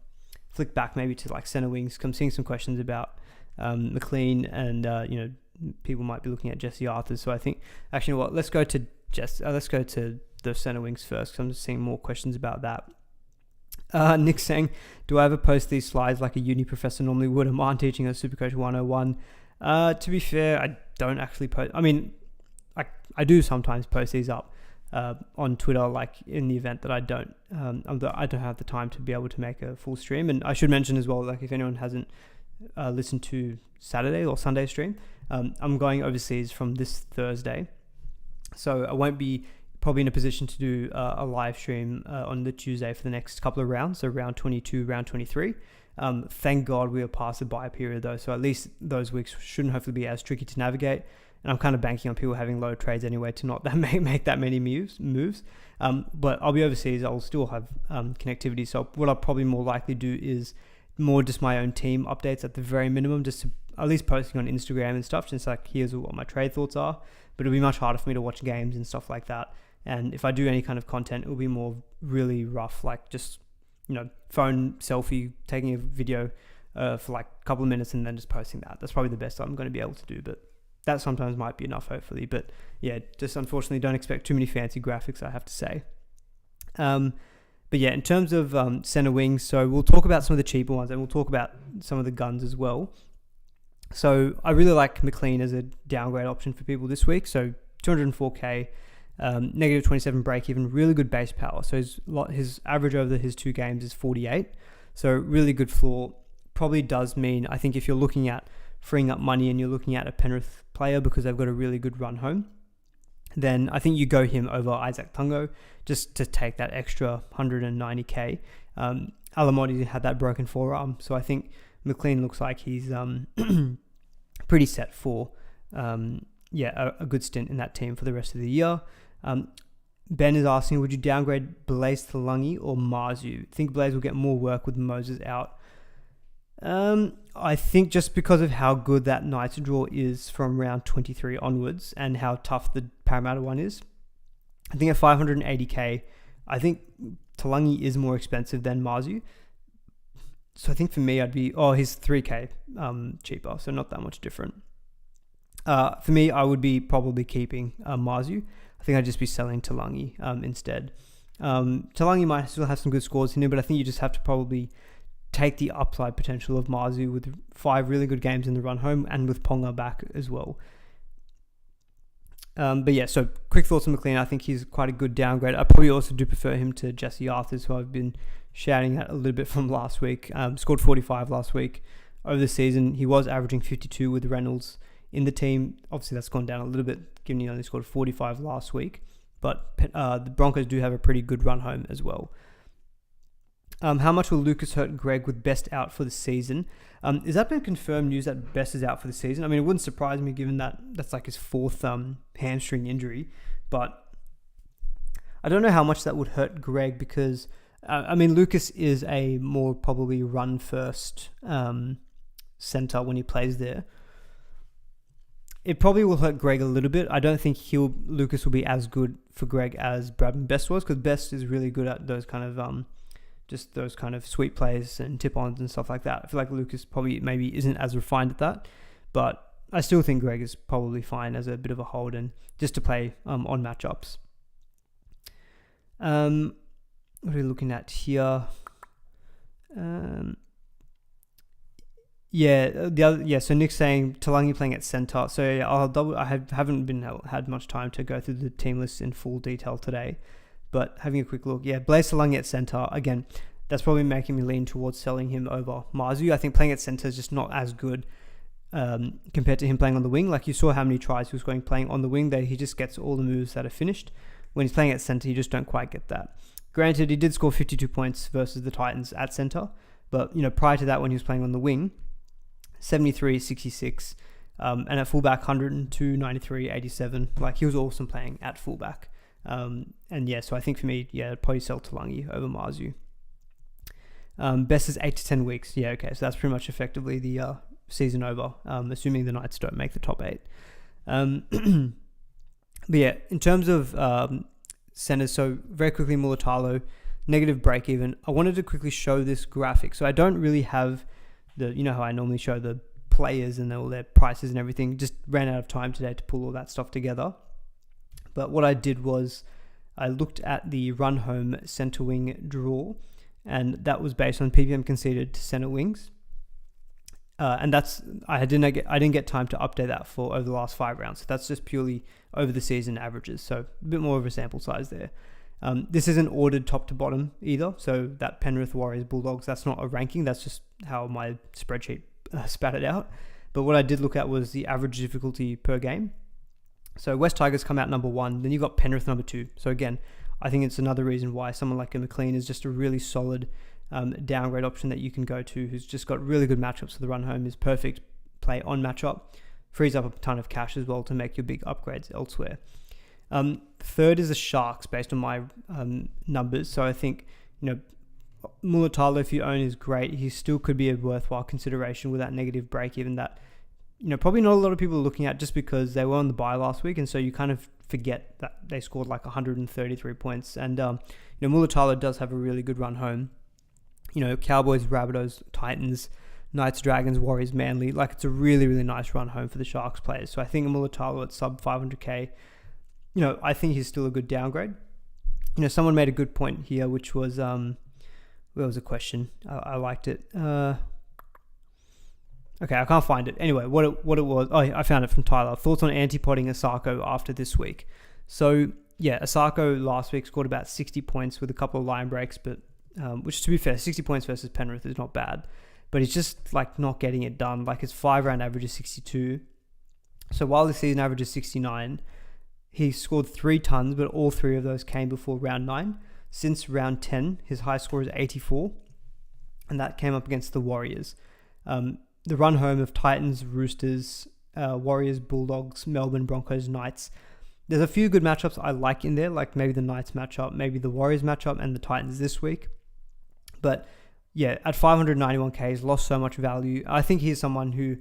flick back maybe to like center wings. I'm seeing some questions about McLean and people might be looking at Jesse Arthur. So I think actually, you know what? Let's go to the center wings first because I'm just seeing more questions about that. Nick saying, do I ever post these slides like a uni professor normally would? Am I teaching a SuperCoach 101? To be fair, I don't actually post. I mean, I do sometimes post these up on Twitter, like in the event that I don't have the time to be able to make a full stream. And I should mention as well, like if anyone hasn't listened to Saturday or Sunday stream, I'm going overseas from this Thursday, so I won't be probably in a position to do a live stream on the Tuesday for the next couple of rounds, so round 22, round 23. Thank God we are past the bye period though, so at least those weeks shouldn't hopefully be as tricky to navigate. And I'm kind of banking on people having low trades anyway to not make that many moves. But I'll be overseas. I'll still have connectivity. So what I'll probably more likely do is more just my own team updates at the very minimum, just to, at least posting on Instagram and stuff, just like here's what my trade thoughts are. But it'll be much harder for me to watch games and stuff like that. And if I do any kind of content, it'll be more really rough, like just, phone selfie, taking a video for like a couple of minutes and then just posting that. That's probably the best I'm going to be able to do. But that sometimes might be enough, hopefully. But yeah, just unfortunately don't expect too many fancy graphics, I have to say. But yeah, in terms of center wings, so we'll talk about some of the cheaper ones and we'll talk about some of the guns as well. So I really like McLean as a downgrade option for people this week. So 204k, negative 27 break even, really good base power. So his average over his 2 games is 48. So really good floor. Probably does mean, I think if you're looking at freeing up money and you're looking at a Penrith player because they've got a really good run home, then I think you go him over Isaac Tungo just to take that extra 190k. Alamotti had that broken forearm, so I think McLean looks like he's pretty set for a good stint in that team for the rest of the year. Ben is asking, would you downgrade Blaze to Lungi or Marzu? Think Blaze will get more work with Moses out? I think just because of how good that Knights draw is from round 23 onwards and how tough the Parramatta one is, I think at 580k, I think Talangi is more expensive than Marzu. So I think for me, he's 3k cheaper, so not that much different. For me, I would be probably keeping Marzu. I think I'd just be selling Talangi instead. Talangi might still have some good scores in him, but I think you just have to probably take the upside potential of Mazu with 5 really good games in the run home and with Ponga back as well. But yeah, so quick thoughts on McLean. I think he's quite a good downgrade. I probably also do prefer him to Jesse Arthurs, who I've been shouting at a little bit from last week. Scored 45 last week. Over the season, he was averaging 52 with Reynolds in the team. Obviously, that's gone down a little bit, given he only scored 45 last week. But the Broncos do have a pretty good run home as well. How much will Lucas hurt Greg with Best out for the season? Has that been confirmed news that Best is out for the season? I mean, it wouldn't surprise me given that that's like his 4th hamstring injury. But I don't know how much that would hurt Greg because, Lucas is a more probably run-first center when he plays there. It probably will hurt Greg a little bit. I don't think Lucas will be as good for Greg as Bradman Best was, because Best is really good at those kind of just those kind of sweep plays and tip-ons and stuff like that. I feel like Lucas probably maybe isn't as refined at that, but I still think Greg is probably fine as a bit of a hold and just to play on matchups. What are we looking at here? So Nick's saying Talangi playing at centre. So yeah, haven't had much time to go through the team list in full detail today, but having a quick look, yeah, Blaise Talangi at centre again. That's probably making me lean towards selling him over Mazu. I think playing at centre is just not as good compared to him playing on the wing. Like you saw how many tries he was playing on the wing. There, he just gets all the moves that are finished. When he's playing at centre, you just don't quite get that. Granted, he did score 52 points versus the Titans at centre, but prior to that, when he was playing on the wing, 73, 66, and at fullback 102, 93, 87. Like he was awesome playing at fullback. So I think for me, yeah, I'd probably sell Talangi over Mazu. Best is 8 to 10 weeks. Yeah, okay, so that's pretty much effectively the season over, assuming the Knights don't make the top 8. But yeah, in terms of centers, so very quickly, Mulatalo, negative break even. I wanted to quickly show this graphic. So I don't really have how I normally show the players and all their prices and everything. Just ran out of time today to pull all that stuff together. But what I did was I looked at the run home center wing draw, and that was based on PPM conceded to center wings. And that's I didn't get time to update that for over the last 5 rounds. So that's just purely over the season averages. So a bit more of a sample size there. This isn't ordered top to bottom either. So that Penrith, Warriors, Bulldogs, that's not a ranking. That's just how my spreadsheet spat it out. But what I did look at was the average difficulty per game. So West Tigers come out number 1. Then you've got Penrith number 2. So again, I think it's another reason why someone like a McLean is just a really solid downgrade option that you can go to, who's just got really good matchups for the run home, is perfect play on matchup, frees up a ton of cash as well to make your big upgrades elsewhere. Third is the Sharks based on my numbers. So I think, Mulatalo, if you own, is great. He still could be a worthwhile consideration with that negative break even that, probably not a lot of people are looking at just because they were on the bye last week. And so you kind of forget that they scored like 133 points. And, Mulatalo does have a really good run home. Cowboys, Rabbitohs, Titans, Knights, Dragons, Warriors, Manly. Like it's a really, really nice run home for the Sharks players. So I think Mulatalo at sub 500k, I think he's still a good downgrade. Someone made a good point here, which was, where was the question? I liked it. Okay, I can't find it. Anyway, what it was, I found it from Tyler. Thoughts on anti-potting Asako after this week? So, yeah, Asako last week scored about 60 points with a couple of line breaks, but which, to be fair, 60 points versus Penrith is not bad. But he's just, not getting it done. His 5-round average is 62. So while the season average is 69, he scored 3 tons, but all 3 of those came before round 9. Since round 10, his high score is 84, and that came up against the Warriors. The run home of Titans, Roosters, Warriors, Bulldogs, Melbourne, Broncos, Knights. There's a few good matchups I like in there, like maybe the Knights matchup, maybe the Warriors matchup, and the Titans this week. But yeah, at 591k, he's lost so much value. I think he's someone who,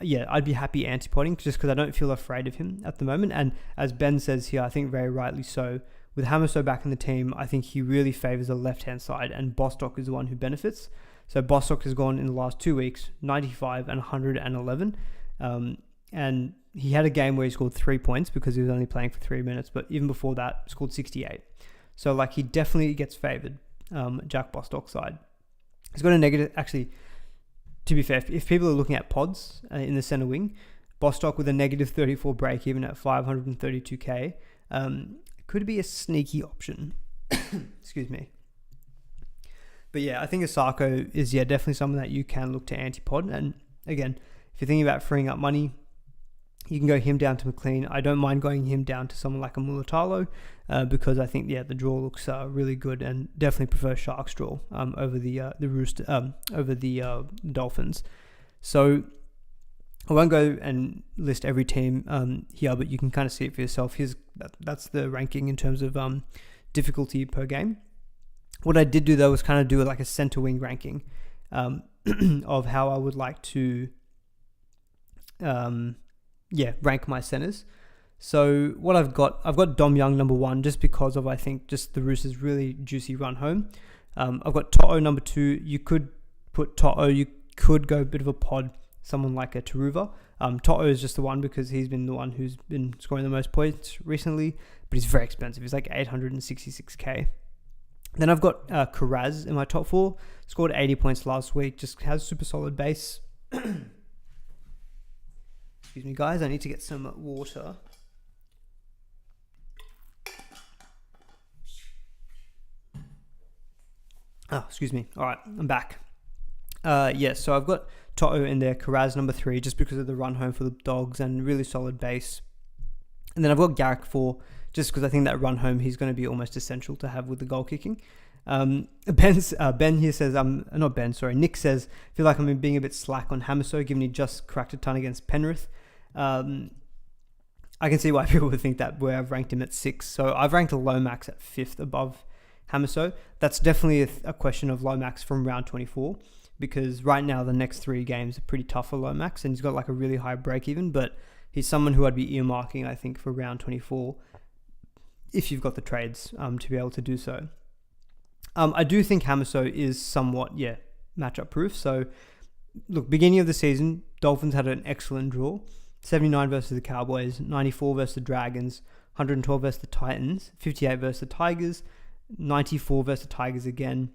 I'd be happy anti-potting just because I don't feel afraid of him at the moment. And as Ben says here, I think very rightly so, with Hamiso back in the team, I think he really favours the left-hand side, and Bostock is the one who benefits. So Bostock has gone in the last 2 weeks, 95 and 111. And he had a game where he scored 3 points because he was only playing for 3 minutes, but even before that, scored 68. So he definitely gets favoured, Jack Bostock's side. He's got a negative, actually, to be fair, if people are looking at pods in the center wing, Bostock with a negative 34 break even at 532k could be a sneaky option. Excuse me. But yeah, I think Asako is definitely someone that you can look to anti-pod. And again, if you're thinking about freeing up money, you can go him down to McLean. I don't mind going him down to someone like a Mulatalo because I think the draw looks really good, and definitely prefer Sharks draw over the Dolphins. So I won't go and list every team here, but you can kind of see it for yourself. That's the ranking in terms of difficulty per game. What I did do though was kind of do like a center wing ranking of how I would like to rank my centers. So what I've got Dom Young number 1 just because of, I think, just the Roosters' really juicy run home. I've got To'o number 2. You could put To'o, you could go a bit of a pod, someone like a Taruva. To'o is just the one because he's been the one who's been scoring the most points recently, but he's very expensive. He's like 866k. Then I've got Karaz in my top 4. Scored 80 points last week, just has super solid base. Excuse me, guys. I need to get some water. Oh, excuse me. All right, I'm back. So I've got To'o in there, Karaz number 3, just because of the run home for the Dogs and really solid base. And then I've got Garrick 4, just because I think that run home, he's going to be almost essential to have with the goal kicking. Ben here says, Nick says, I feel like I'm being a bit slack on Hamiso, given he just cracked a ton against Penrith. I can see why people would think that, where I've ranked him at 6. So I've ranked a Lomax at 5th above Hamiso. That's definitely a question of Lomax from round 24, because right now the next 3 games are pretty tough for Lomax, and he's got like a really high break even, but he's someone who I'd be earmarking, I think, for round 24 if you've got the trades to be able to do so. I do think Hamiso is somewhat, matchup proof. So look, beginning of the season, Dolphins had an excellent draw. 79 versus the Cowboys, 94 versus the Dragons, 112 versus the Titans, 58 versus the Tigers, 94 versus the Tigers again,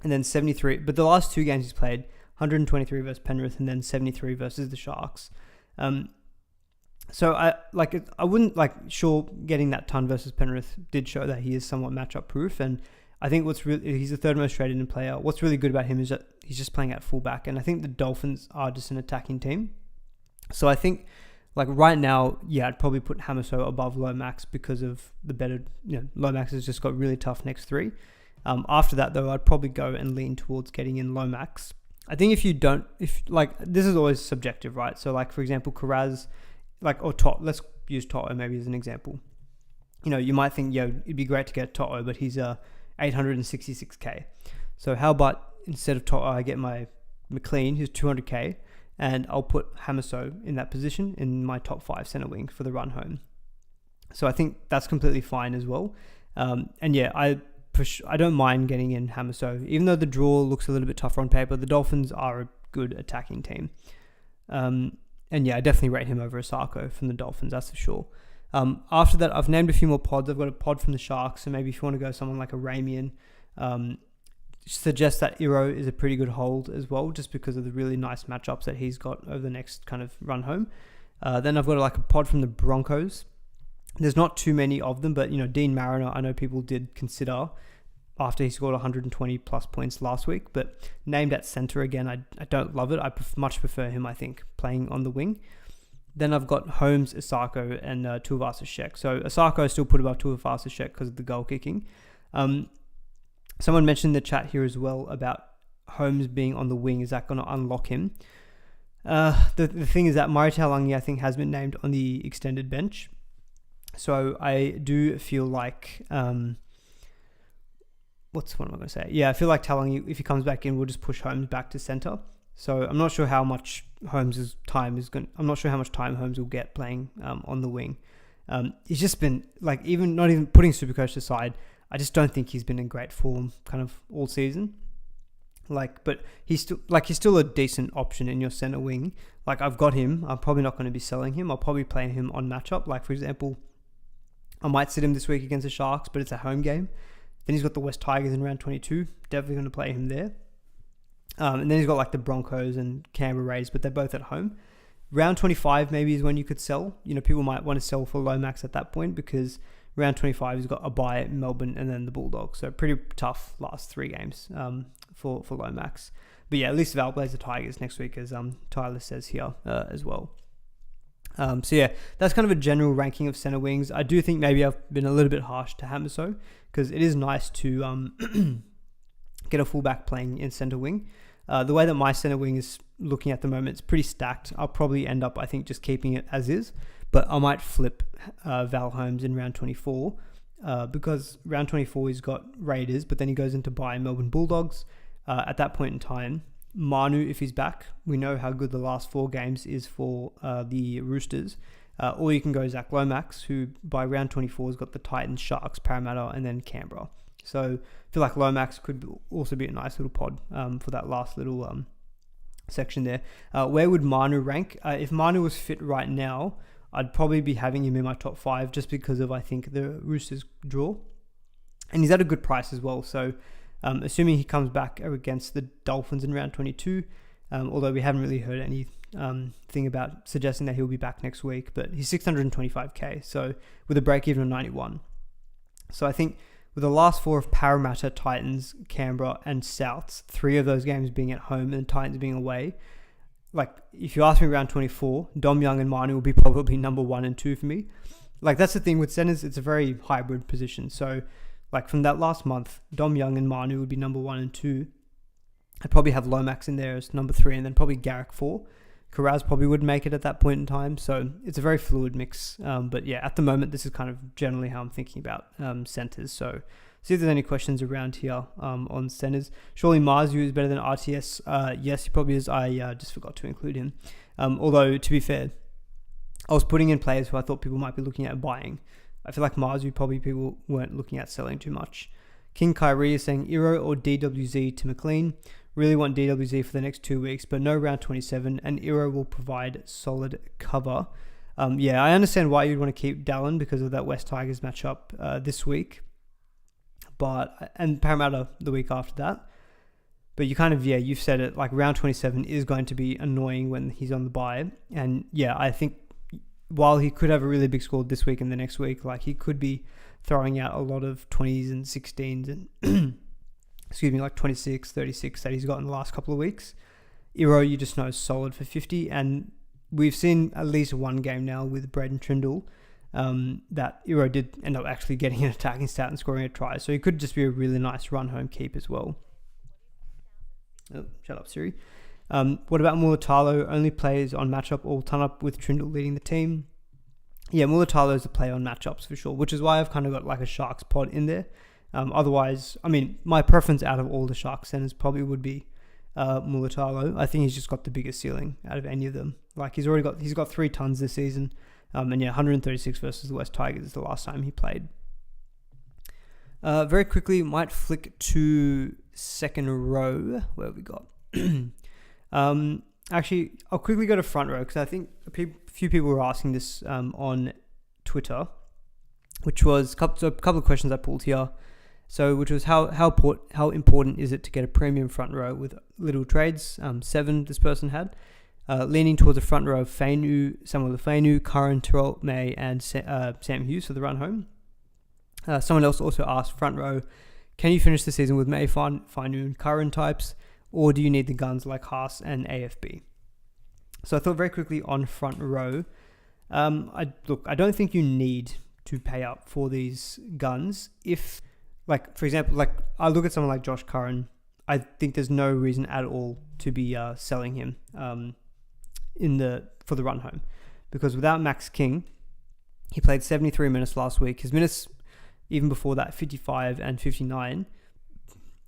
and then 73. But the last 2 games he's played, 123 versus Penrith, and then 73 versus the Sharks. So I wouldn't sure, getting that ton versus Penrith did show that he is somewhat matchup proof, and I think he's the 3rd most traded in player. What's really good about him is that he's just playing at fullback, and I think the Dolphins are just an attacking team. So I think right now, I'd probably put Hamiso above Lomax because of the better, Lomax has just got really tough next 3. After that though, I'd probably go and lean towards getting in Lomax. I think this is always subjective, right? So for example, Karaz, or To'o, let's use To'o maybe as an example. You might think, it'd be great to get To'o, but he's 866k. So how about instead of To'o, I get my McLean, who's 200k, and I'll put Hamiso in that position in my top 5 center wing for the run home. So I think that's completely fine as well. I don't mind getting in Hamiso, even though the draw looks a little bit tougher on paper. The Dolphins are a good attacking team. I definitely rate him over Asako from the Dolphins, that's for sure. After that, I've named a few more pods. I've got a pod from the Sharks, so maybe if you want to go someone like a Ramian, suggest that Iro is a pretty good hold as well, just because of the really nice matchups that he's got over the next kind of run home. Then I've got a pod from the Broncos. There's not too many of them, but Dean Mariner, I know people did consider after he scored 120 plus points last week, but named at center again, I don't love it. I much prefer him, I think, playing on the wing. Then I've got Holmes, Asako, and Tuivasa-Sheck. So Asako I still put above Tuivasa-Sheck because of the goal kicking. Someone mentioned in the chat here as well about Holmes being on the wing. Is that going to unlock him? The thing is that Murray Taulagi, I think, has been named on the extended bench. So I do feel like... what am I going to say? I feel like Taulagi, if he comes back in, will just push Holmes back to centre. So I'm not sure how much Holmes' time is going. I'm not sure how much time Holmes will get playing on the wing. He's just been not even putting SuperCoach aside, I just don't think he's been in great form kind of all season. But he's still a decent option in your center wing. I've got him. I'm probably not going to be selling him. I'll probably play him on matchup. For example, I might sit him this week against the Sharks, but it's a home game. Then he's got the West Tigers in round 22. Definitely going to play him there. And then he's got like the Broncos and Canberra Rays, but they're both at home. Round 25 maybe is when you could sell. People might want to sell for Lomax at that point because round 25 he's got a bye at Melbourne and then the Bulldogs. So pretty tough last 3 games for Lomax. But yeah, at least Val plays the Tigers next week, as Tyler says here as well. So yeah, that's kind of a general ranking of centre wings. I do think maybe I've been a little bit harsh to Hamiso because it is nice to get a fullback playing in centre wing. The way that my centre wing is looking at the moment, it's pretty stacked. I'll probably end up, I think, just keeping it as is, but I might flip Val Holmes in round 24 because round 24 he's got Raiders, but then he goes into bye Melbourne Bulldogs. At that point in time, Manu, if he's back, we know how good the last 4 games is for the Roosters. Or you can go Zach Lomax, who by round 24 has got the Titans, Sharks, Parramatta, and then Canberra. So I feel like Lomax could also be a nice little pod for that last little section there. Where would Manu rank? If Manu was fit right now, I'd probably be having him in my top 5 just because of, I think, the Roosters draw. And he's at a good price as well. So assuming he comes back against the Dolphins in round 22, although we haven't really heard any thing about suggesting that he'll be back next week, but he's 625k, so with a break even of 91. So I think with the last 4 of Parramatta, Titans, Canberra, and Souths, 3 of those games being at home and Titans being away, like if you ask me around 24, Dom Young and Manu will be probably number 1 and 2 for me. Like that's the thing with centers, it's a very hybrid position. So like from that last month, Dom Young and Manu would be number 1 and 2. I'd probably have Lomax in there as number 3 and then probably Garrick 4. Karaz probably would make it at that point in time. So it's a very fluid mix. But yeah, at the moment, this is kind of generally how I'm thinking about centers. So see if there's any questions around here on centers. Surely Marzu is better than RTS. Yes, he probably is. I just forgot to include him. Although, to be fair, I was putting in players who I thought people might be looking at buying. I feel like Marzu probably people weren't looking at selling too much. King Kyrie is saying Iro or DWZ to McLean. Really want DWZ for the next 2 weeks, but no round 27, and Iro will provide solid cover. Yeah, I understand why you'd want to keep Dallin because of that West Tigers matchup this week, and Parramatta the week after that. But you kind of, yeah, you've said it, like round 27 is going to be annoying when he's on the bye. And yeah, I think while he could have a really big score this week and the next week, like he could be throwing out a lot of 20s and 16s and like 26, 36 that he's got in the last couple of weeks. Iro, you just know, is solid for 50. And we've seen at least one game now with Braden Trindle that Iro did end up actually getting an attacking stat and scoring a try. So he could just be a really nice run-home keep as well. Oh, shut up, Siri. What about Mulatalo? Only plays on matchup or ton up with Trindle leading the team. Yeah, Mulatalo is a play on matchups for sure, which is why I've kind of got like a Sharks pod in there. Otherwise, I mean, my preference out of all the Sharks centers probably would be Mulatalo. I think he's just got the biggest ceiling out of any of them. Like he's got 3 tons this season. And yeah, 136 versus the West Tigers is the last time he played. Very quickly, might flick to second row. Where have we got? Actually, I'll quickly go to front row because I think a few people were asking this on Twitter, which was a couple of questions I pulled here. So, which was how important is it to get a premium front row with little trades? 7 this person had. Leaning towards the front row of Fainu, Samuel Fainu, Curran, Terrell May, and Sam Hughes for the run home. Someone else also asked front row, can you finish the season with May, Fainu, and Curran types, or do you need the guns like Haas and AFB? So I thought very quickly on front row. I don't think you need to pay up for these guns. If, like, for example, like I look at someone like Josh Curran, I think there's no reason at all to be selling him for the run home, because without Max King, he played 73 minutes last week. His minutes even before that 55 and 59,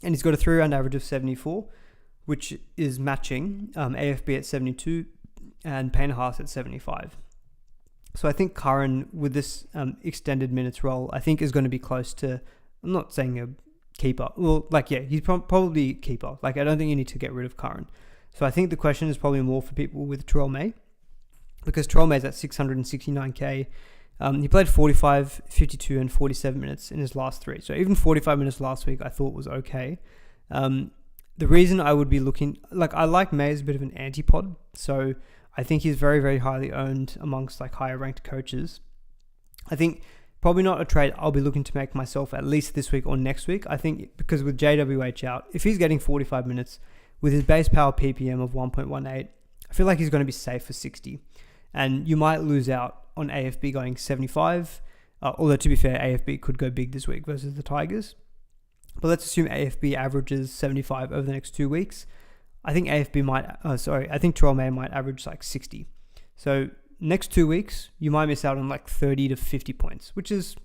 and he's got a 3-round average of 74, which is matching AFB at 72 and Payne Haas at 75. So I think Curran with this extended minutes role, I think is going to be close to, I'm not saying a keeper. Well, like, yeah, he's probably a keeper. Like, I don't think you need to get rid of Curran. So I think the question is probably more for people with Terrell May, because Terrell May's at 669k. He played 45, 52, and 47 minutes in his last 3. So even 45 minutes last week I thought was okay. the reason I would be looking, like I like May as a bit of an antipod, so I think he's very, very highly owned amongst like higher ranked coaches. I think probably not a trade I'll be looking to make myself at least this week or next week. I think because with JWH out, if he's getting 45 minutes with his base power PPM of 1.18, I feel like he's going to be safe for 60. And you might lose out on AFB going 75, although to be fair, AFB could go big this week versus the Tigers. But let's assume AFB averages 75 over the next 2 weeks. I think I think Terrell May might average like 60. So next 2 weeks, you might miss out on like 30 to 50 points, which is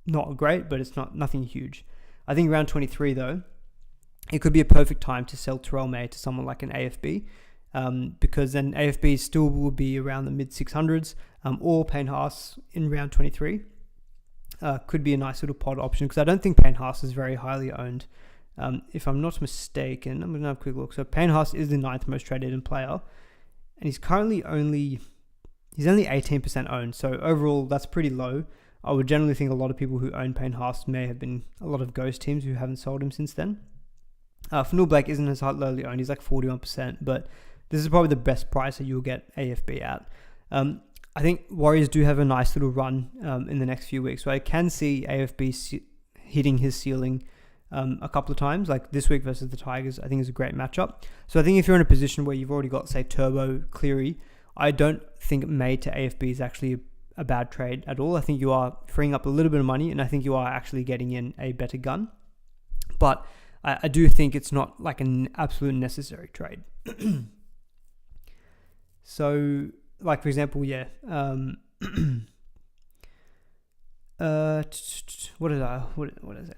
not great, but it's nothing huge. I think round 23 though, it could be a perfect time to sell Terrell May to someone like an AFB, because then AFB still will be around the mid 600s, or Payne Haas in round 23. Could be a nice little pod option because I don't think Payne Haas is very highly owned. If I'm not mistaken, I'm going to have a quick look. So Payne Haas is the 9th most traded in player, and he's currently only 18% owned. So overall, that's pretty low. I would generally think a lot of people who own Payne Haas may have been a lot of ghost teams who haven't sold him since then. Fullback isn't as lowly owned. He's like 41%, but this is probably the best price that you'll get AFB at. I think Warriors do have a nice little run in the next few weeks. So I can see AFB hitting his ceiling a couple of times, like this week versus the Tigers. I think is a great matchup. So I think if you're in a position where you've already got, say, Turbo, Cleary, I don't think May to AFB is actually a bad trade at all. I think you are freeing up a little bit of money, and I think you are actually getting in a better gun. But I do think it's not like an absolute necessary trade. So, like for example, what is it?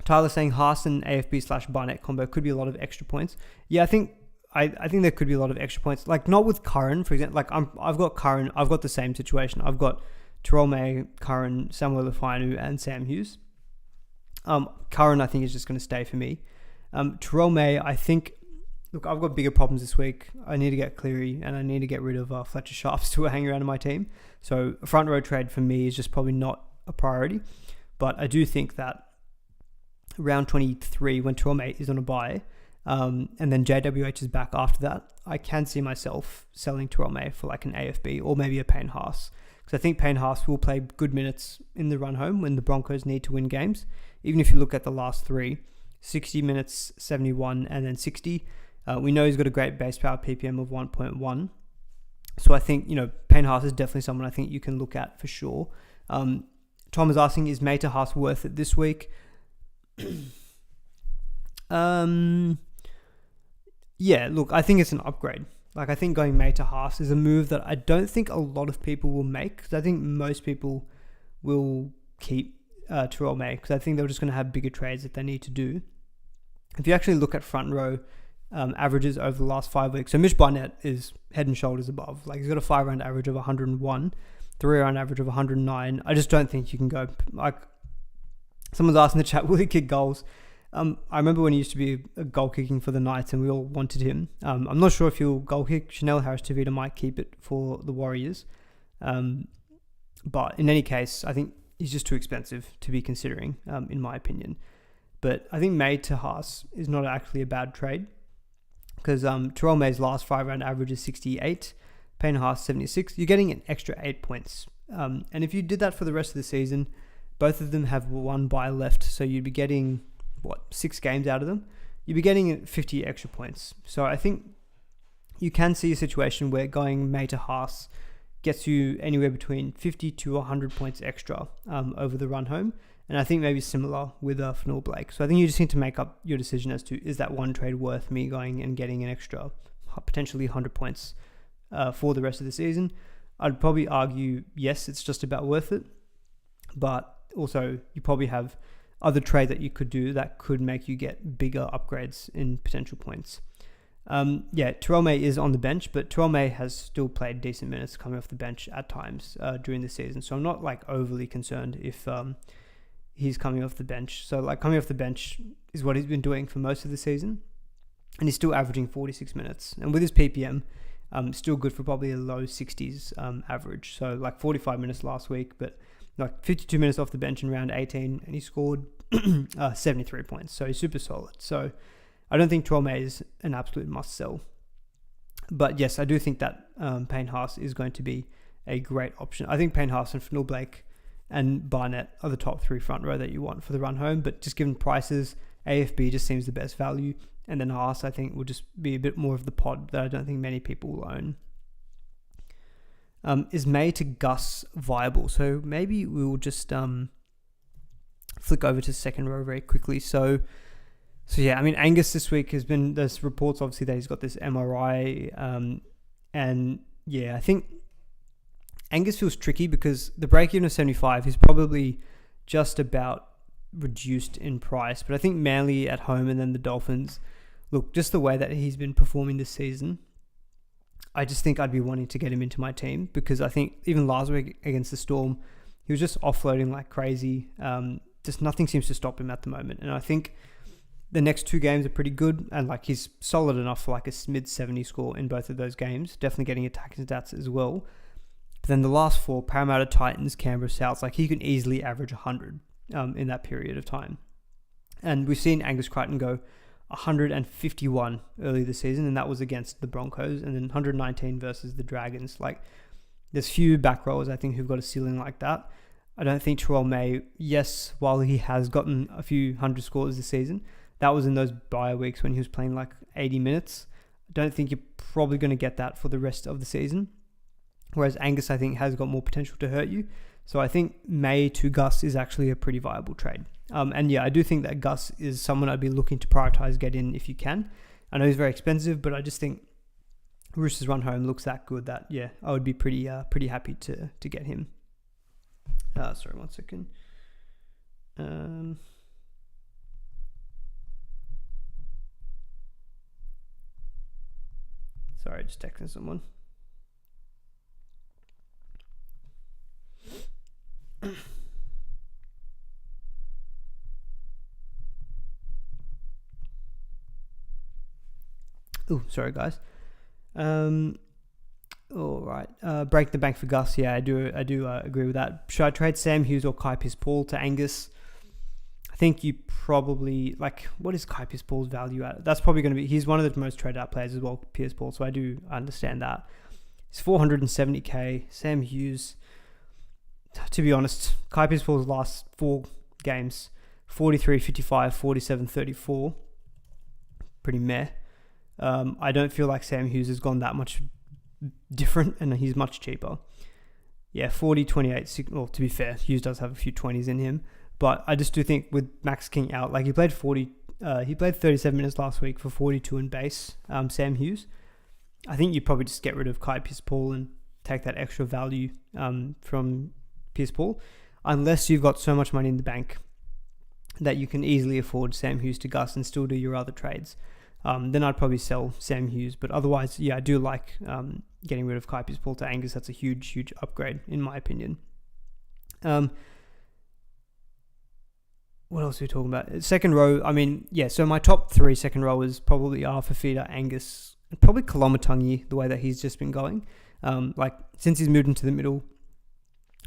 Tyler saying Haas and AFB / Barnett combo could be a lot of extra points. Yeah, I think there could be a lot of extra points. Like not with Curran, for example. Like I've got Curran. I've got the same situation. I've got Terrell May, Curran, Samuel Lafinu, and Sam Hughes. Curran, I think, is just going to stay for me. Terrell May, I think. Look, I've got bigger problems this week. I need to get Cleary and I need to get rid of Fletcher Sharps to hang around in my team. So a front row trade for me is just probably not a priority. But I do think that round 23, when Terrell May is on a bye, and then JWH is back after that, I can see myself selling Terrell May for like an AFB or maybe a Payne Haas. Because I think Payne Haas will play good minutes in the run home when the Broncos need to win games. Even if you look at the last three, 60 minutes, 71, and then 60. We know he's got a great base power PPM of 1.1. So I think, Payne Haas is definitely someone I think you can look at for sure. Tom is asking, is May to Haas worth it this week? Yeah, look, I think it's an upgrade. Like, I think going May to Haas is a move that I don't think a lot of people will make, because I think most people will keep Terrell May, because I think they're just going to have bigger trades that they need to do. If you actually look at front row averages over the last 5 weeks, so Mitch Barnett is head and shoulders above. Like, he's got a 5-round average of 101, 3-round average of 109. I just don't think you can go, like, someone's asked in the chat, will he kick goals? I remember when he used to be a goal kicking for the Knights and we all wanted him. I'm not sure if he'll goal kick. Chanel Harris-Tavita might keep it for the Warriors. But in any case, I think he's just too expensive to be considering, in my opinion. But I think May to Haas is not actually a bad trade, because Terrell May's last 5-round average is 68, Payne Haas 76. You're getting an extra 8 points. And if you did that for the rest of the season, both of them have one bye left, so you'd be getting 6 games out of them. You'd be getting 50 extra points. So I think you can see a situation where going May to Haas gets you anywhere between 50 to 100 points extra over the run home. And I think maybe similar with Fanul Blake. So I think you just need to make up your decision as to, is that one trade worth me going and getting an extra potentially 100 points for the rest of the season? I'd probably argue, yes, it's just about worth it. But also, you probably have other trade that you could do that could make you get bigger upgrades in potential points. Terrell May is on the bench, but Terrell May has still played decent minutes coming off the bench at times during the season. So I'm not overly concerned if he's coming off the bench. So coming off the bench is what he's been doing for most of the season, and he's still averaging 46 minutes. And with his PPM Still good for probably a low 60s average. So like 45 minutes last week, but like 52 minutes off the bench in round 18, and he scored 73 points. So he's super solid. So I don't think May is an absolute must sell. But yes, I do think that Payne Haas is going to be a great option. I think Payne Haas and Fullback and Barnett are the top 3 front row that you want for the run home. But just given prices, AFB just seems the best value. And then Haas, I think, will just be a bit more of the pod that I don't think many people will own. Is May to Gus viable? So maybe we will just flick over to second row very quickly. So yeah, I mean, Angus this week there's reports obviously that he's got this MRI. And yeah, I think Angus feels tricky because the break-even of 75 is probably just about reduced in price. But I think Manly at home and then the Dolphins, look, just the way that he's been performing this season, I just think I'd be wanting to get him into my team, because I think even last week against the Storm, he was just offloading like crazy. Just nothing seems to stop him at the moment. And I think the next 2 games are pretty good, and like he's solid enough for like a mid-70 score in both of those games. Definitely getting attacking stats as well. But then the last 4, Parramatta, Titans, Canberra, Souths, like he can easily average 100 in that period of time. And we've seen Angus Crichton go 151 early this season, and that was against the Broncos, and then 119 versus the Dragons. Like, there's few back rowers, I think, who've got a ceiling like that. I don't think Terrell May, yes, while he has gotten a few hundred scores this season, that was in those bye weeks when he was playing like 80 minutes. I don't think you're probably going to get that for the rest of the season. Whereas Angus, I think, has got more potential to hurt you. So I think May to Gus is actually a pretty viable trade. And yeah, I do think that Gus is someone I'd be looking to prioritize get in if you can. I know he's very expensive, but I just think Roosters run home looks that good that, yeah, I would be pretty happy to get him. Sorry, 1 second. Sorry, just texting someone. Oh, sorry guys. All right. Break the bank for Gus. Yeah, I do agree with that. Should I trade Sam Hughes or Kai Piss-Paul to Angus? I think you probably, like, what is Kai Piss-Paul's value at? That's probably going to be, he's one of the most traded out players as well, Piss-Paul, so I do understand that. He's 470k. Sam Hughes, to be honest, Kai Piss-Paul's last 4 games, 43, 55, 47, 34. Pretty meh. I don't feel like Sam Hughes has gone that much different, and he's much cheaper. Yeah, 40, 28. Well, to be fair, Hughes does have a few 20s in him, but I just do think with Max King out, like he played 37 minutes last week for 42 in base. Sam Hughes, I think you probably just get rid of Kai Piss-Paul and take that extra value from Piss-Paul, unless you've got so much money in the bank that you can easily afford Sam Hughes to Gus and still do your other trades. Then I'd probably sell Sam Hughes. But otherwise, yeah, I do like getting rid of Kai Piss-Paul to Angus. That's a huge, huge upgrade, in my opinion. What else are we talking about? Second row, I mean, yeah, so my top 3 second rowers probably are Fafita, Angus, and probably Kolomatangi, the way that he's just been going. Like, since he's moved into the middle,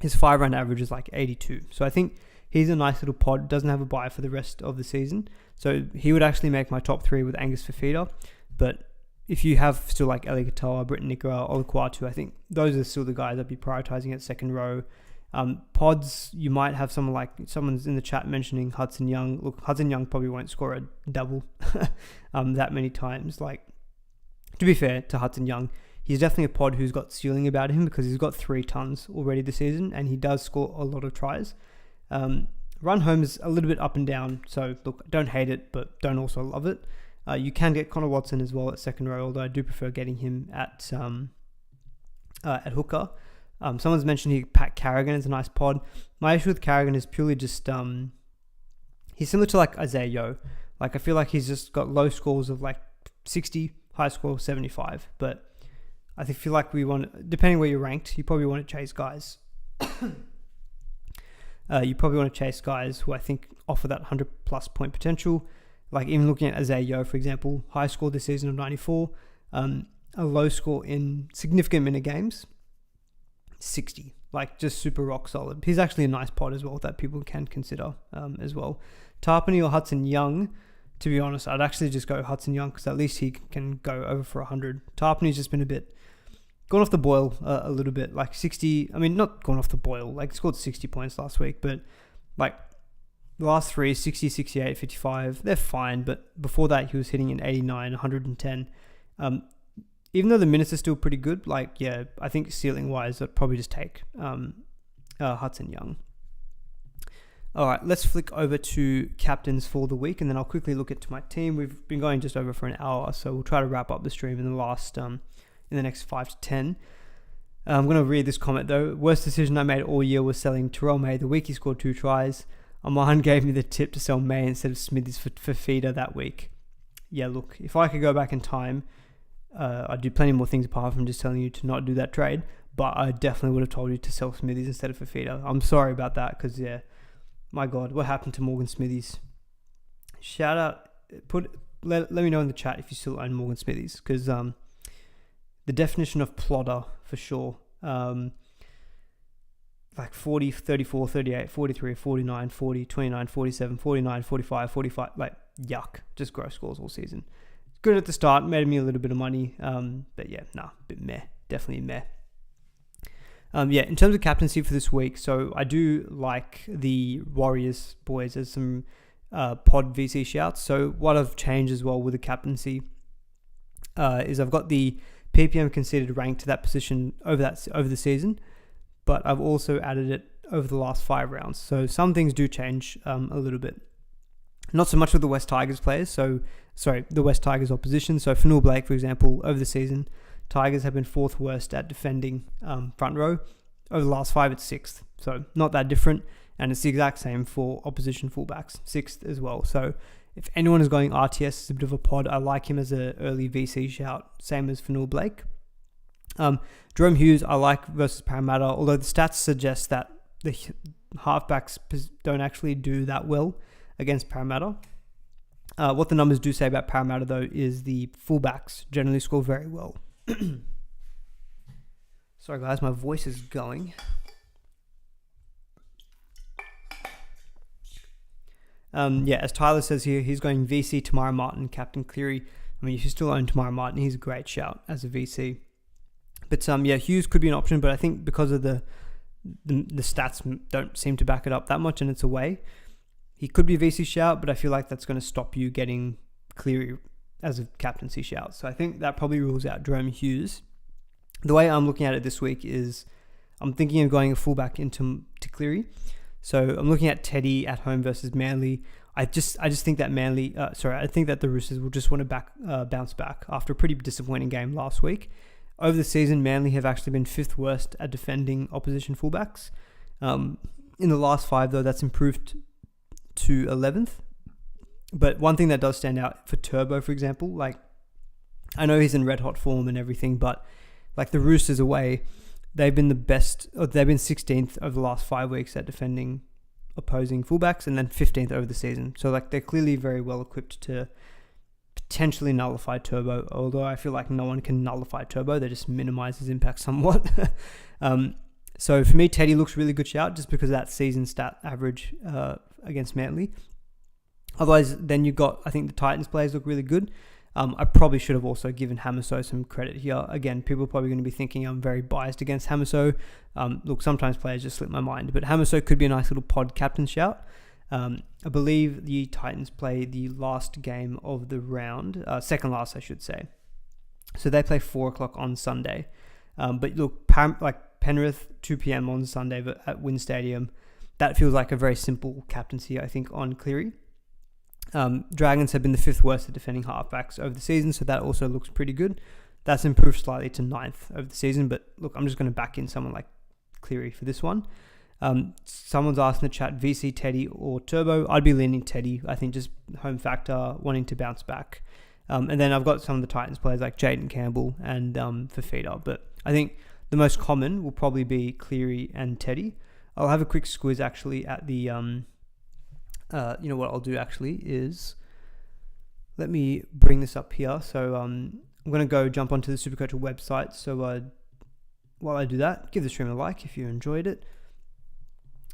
his 5-round average is like 82. So I think he's a nice little pod, doesn't have a bye for the rest of the season. So he would actually make my top 3 with Angus Fafita. But if you have still like Eli Katoa, Britton Nickera, Olukwatu, I think those are still the guys I'd be prioritizing at second row. Pods, you might have someone like, someone's in the chat mentioning Hudson Young. Look, Hudson Young probably won't score a double that many times. Like, to be fair to Hudson Young, he's definitely a pod who's got ceiling about him because he's got 3 tons already this season and he does score a lot of tries. Run home is a little bit up and down, so look, don't hate it, but don't also love it. You can get Connor Watson as well at second row, although I do prefer getting him at hooker. Someone's mentioned Pat Carrigan is a nice pod. My issue with Carrigan is purely just he's similar to like Isaiah Yeo. Like, I feel like he's just got low scores of like 60, high score 75. But I feel like we want, depending where you're ranked, you probably want to chase guys. You probably want to chase guys who I think offer that 100 plus point potential. Like, even looking at Isaiah Yeo, for example, high score this season of 94. a low score in significant minute games, 60. Like, just super rock solid. He's actually a nice pod as well that people can consider as well. Tarpany or Hudson Young, to be honest, I'd actually just go Hudson Young because at least he can go over for 100. Tarpany's just been a bit gone off the boil a little bit. Like 60, I mean, not gone off the boil. Like, scored 60 points last week, but like the last three, 60, 68, 55, they're fine. But before that, he was hitting in 89, 110. Even though the minutes are still pretty good, like, yeah, I think ceiling-wise, I'd probably just take Hudson Young. All right, let's flick over to captains for the week, and then I'll quickly look at my team. We've been going just over for an hour, so we'll try to wrap up the stream in the next 5 to 10. I'm going to read this comment, though. Worst decision I made all year was selling Terrell May the week he scored 2 tries. Amahan gave me the tip to sell May instead of Smithies for feeder that week. Yeah, look, if I could go back in time, I'd do plenty more things apart from just telling you to not do that trade, but I definitely would have told you to sell Smithies instead of Fafita. I'm sorry about that because, yeah, my God, what happened to Morgan Smithies? Shout out, let me know in the chat if you still own Morgan Smithies because the definition of plodder for sure, like 40, 34, 38, 43, 49, 40, 29, 47, 49, 45, 45, like yuck, just gross scores all season. Good at the start, made me a little bit of money, but yeah, bit meh, definitely meh. Yeah, in terms of captaincy for this week, so I do like the Warriors boys as some pod VC shouts. So what I've changed as well with the captaincy is I've got the PPM considered rank to that position over the season, but I've also added it over the last 5 rounds. So some things do change a little bit. Not so much with the West Tigers players, the West Tigers opposition. So for Blake, for example, over the season, Tigers have been 4th worst at defending front row. Over the last 5, it's 6th. So not that different. And it's the exact same for opposition fullbacks, 6th as well. So if anyone is going RTS as a bit of a pod, I like him as an early VC shout. Same as for Blake. Jerome Hughes, I like versus Parramatta, although the stats suggest that the halfbacks don't actually do that well against Parramatta. What the numbers do say about Parramatta, though, is the fullbacks generally score very well. Sorry, guys, my voice is going. As Tyler says here, he's going VC Tamara Martin, Captain Cleary. I mean, if you still own Tamara Martin, he's a great shout as a VC. But Hughes could be an option, but I think because of the stats don't seem to back it up that much and it's away, he could be a VC shout, but I feel like that's going to stop you getting Cleary as a captaincy shout. So I think that probably rules out Jerome Hughes. The way I'm looking at it this week is I'm thinking of going a fullback into Cleary. So I'm looking at Teddy at home versus Manly. I just think that I think that the Roosters will just want to bounce back after a pretty disappointing game last week. Over the season, Manly have actually been 5th worst at defending opposition fullbacks. In the last 5, though, that's improved to 11th. But one thing that does stand out for Turbo, for example, like, I know he's in red hot form and everything, but like the Roosters away, they've been 16th over the last 5 weeks at defending opposing fullbacks and then 15th over the season. So like they're clearly very well equipped to potentially nullify Turbo, although I feel like no one can nullify Turbo. They just minimize his impact somewhat. So for me, Teddy looks really good shout just because of that season stat average against Manly. Otherwise, then you got, I think the Titans players look really good. I probably should have also given Hamiso some credit here. Again, people are probably going to be thinking I'm very biased against Hamiso. Look, sometimes players just slip my mind, but Hamiso could be a nice little pod captain shout. I believe the Titans play the last game of the round, second last, I should say. So they play 4 o'clock on Sunday. But look, Penrith, 2 p.m. on Sunday at Wynn Stadium. That feels like a very simple captaincy, I think, on Cleary. Dragons have been the 5th worst at defending halfbacks over the season, so that also looks pretty good. That's improved slightly to 9th over the season, but look, I'm just going to back in someone like Cleary for this one. Someone's asked in the chat, VC Teddy or Turbo. I'd be leaning Teddy. I think just home factor, wanting to bounce back. And then I've got some of the Titans players like Jaden Campbell and Fafita, but I think the most common will probably be Cleary and Teddy. I'll have a quick squiz actually at the, you know what I'll do actually is, let me bring this up here. So I'm going to go jump onto the SuperCoach website. So while I do that, give the stream a like if you enjoyed it.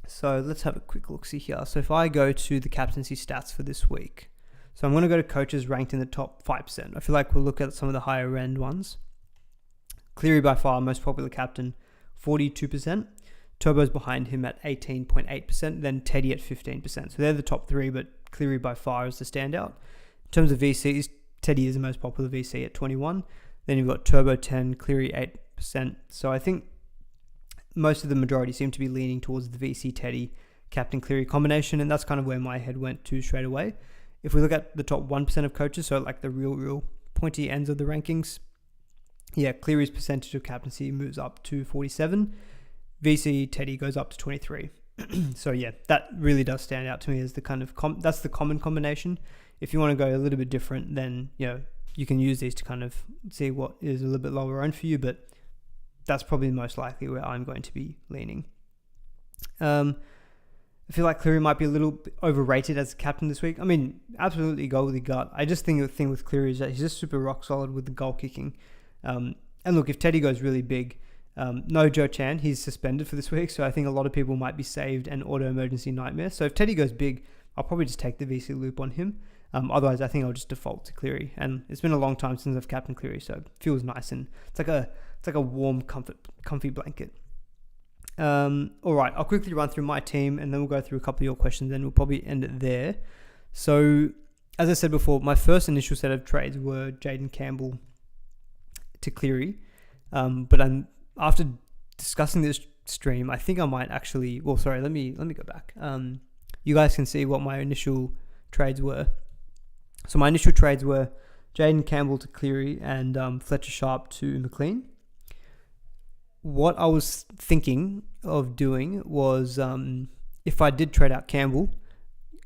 So let's have a quick look see here. So if I go to the captaincy stats for this week, so I'm going to go to coaches ranked in the top 5%. I feel like we'll look at some of the higher end ones. Cleary by far, most popular captain, 42%. Turbo's behind him at 18.8%. Then Teddy at 15%. So they're the top three, but Cleary by far is the standout. In terms of VCs, Teddy is the most popular VC at 21. Then you've got Turbo 10, Cleary 8%. So I think most of the majority seem to be leaning towards the VC Teddy Captain Cleary combination, and that's kind of where my head went to straight away. If we look at the top 1% of coaches, so like the real pointy ends of the rankings, yeah, Cleary's percentage of captaincy moves up to 47. VC Teddy goes up to 23. So yeah, that really does stand out to me as the kind of that's the common combination. If you want to go a little bit different, then you can use these to kind of see what is a little bit lower owned for you, but that's probably most likely where I'm going to be leaning. I feel like Cleary might be a little bit overrated as a captain this week. I mean, absolutely go with your gut. I just think the thing with Cleary is that he's just super rock solid with the goal kicking. And look, if Teddy goes really big, no Joe Chan, he's suspended for this week, so I think a lot of people might be saved an auto emergency nightmare. So if Teddy goes big, I'll probably just take the VC loop on him. Otherwise, I think I'll just default to Cleary. And it's been a long time since I've captained Cleary, so it feels nice and it's like a warm, comfy blanket. All right, I'll quickly run through my team and then we'll go through a couple of your questions and we'll probably end it there. So, as I said before, my first initial set of trades were Jaden Campbell to Cleary. But after discussing this stream, I think I might actually... Well, sorry, let me go back. You guys can see what my initial trades were. So my initial trades were Jaden Campbell to Cleary and Fletcher Sharp to McLean. What I was thinking of doing was if I did trade out Campbell,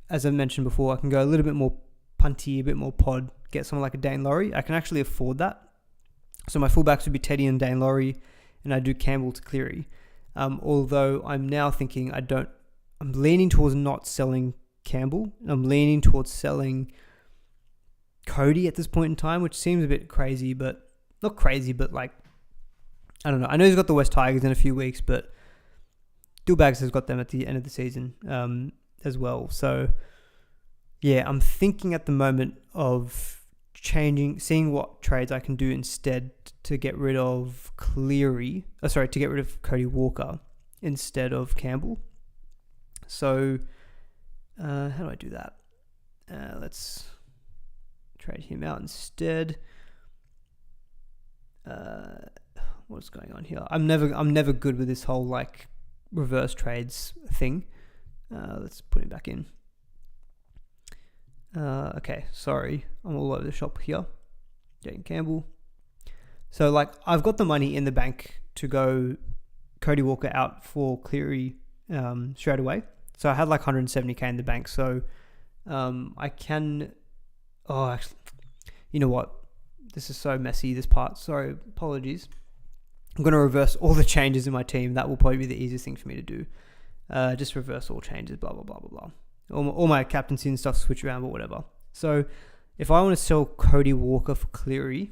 as I mentioned before, I can go a little bit more punty, a bit more pod, get someone like a Dane Laurie. I can actually afford that. So my fullbacks would be Teddy and Dane Laurie, and I do Campbell to Cleary. Although I'm now thinking I'm leaning towards not selling Campbell. I'm leaning towards selling Cody at this point in time, which seems a bit crazy, but not crazy, but like, I don't know. I know he's got the West Tigers in a few weeks, but Dillbags has got them at the end of the season as well. So yeah, I'm thinking at the moment of seeing what trades I can do instead to get rid of to get rid of Cody Walker instead of Campbell. So how do I do that? Let's trade him out instead. What's going on here? I'm never good with this whole like reverse trades thing. Let's put him back in. Okay, sorry, I'm all over the shop here. Jaden Campbell. So like I've got the money in the bank to go Cody Walker out for Cleary straight away. So I had like 170k in the bank. So I can. Oh, actually, you know what? This is so messy, this part. Sorry, apologies. I'm going to reverse all the changes in my team. That will probably be the easiest thing for me to do. Just reverse all changes, blah, blah, blah, blah, blah. All my captaincy and stuff switch around, but whatever. So if I want to sell Cody Walker for Cleary,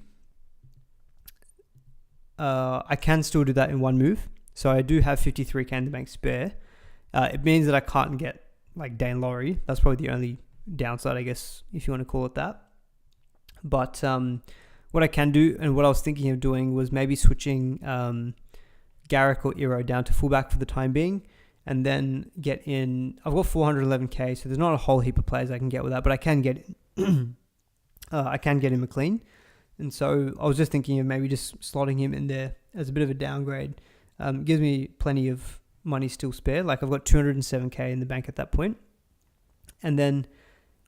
I can still do that in one move. So I do have 53k in the bank spare. It means that I can't get like Dane Laurie. That's probably the only downside, I guess, if you want to call it that. But what I can do, and what I was thinking of doing, was maybe switching Garrick or Iro down to fullback for the time being, and then get in. I've got 411k, so there's not a whole heap of players I can get with that, but I can get in McLean. And so I was just thinking of maybe just slotting him in there as a bit of a downgrade. Gives me plenty of money still spare. Like I've got 207k in the bank at that point. And then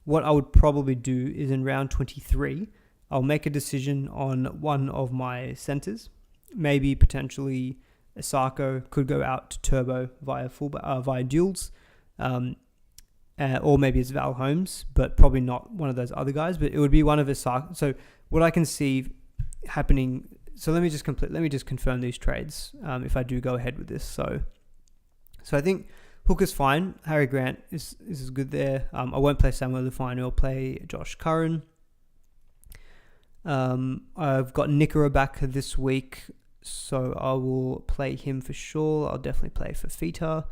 what I would probably do is in round 23, I'll make a decision on one of my centers. Maybe potentially Asako could go out to Turbo via duels. Or maybe it's Val Holmes, but probably not one of those other guys. But it would be one of Asako. So what I can see happening. So let me just confirm these trades. If I do go ahead with this, so I think Hooker's fine. Harry Grant is good there. I won't play Samuel Lafine. I'll play Josh Curran. I've got Nickera back this week, so I will play him for sure. I'll definitely play for Fita.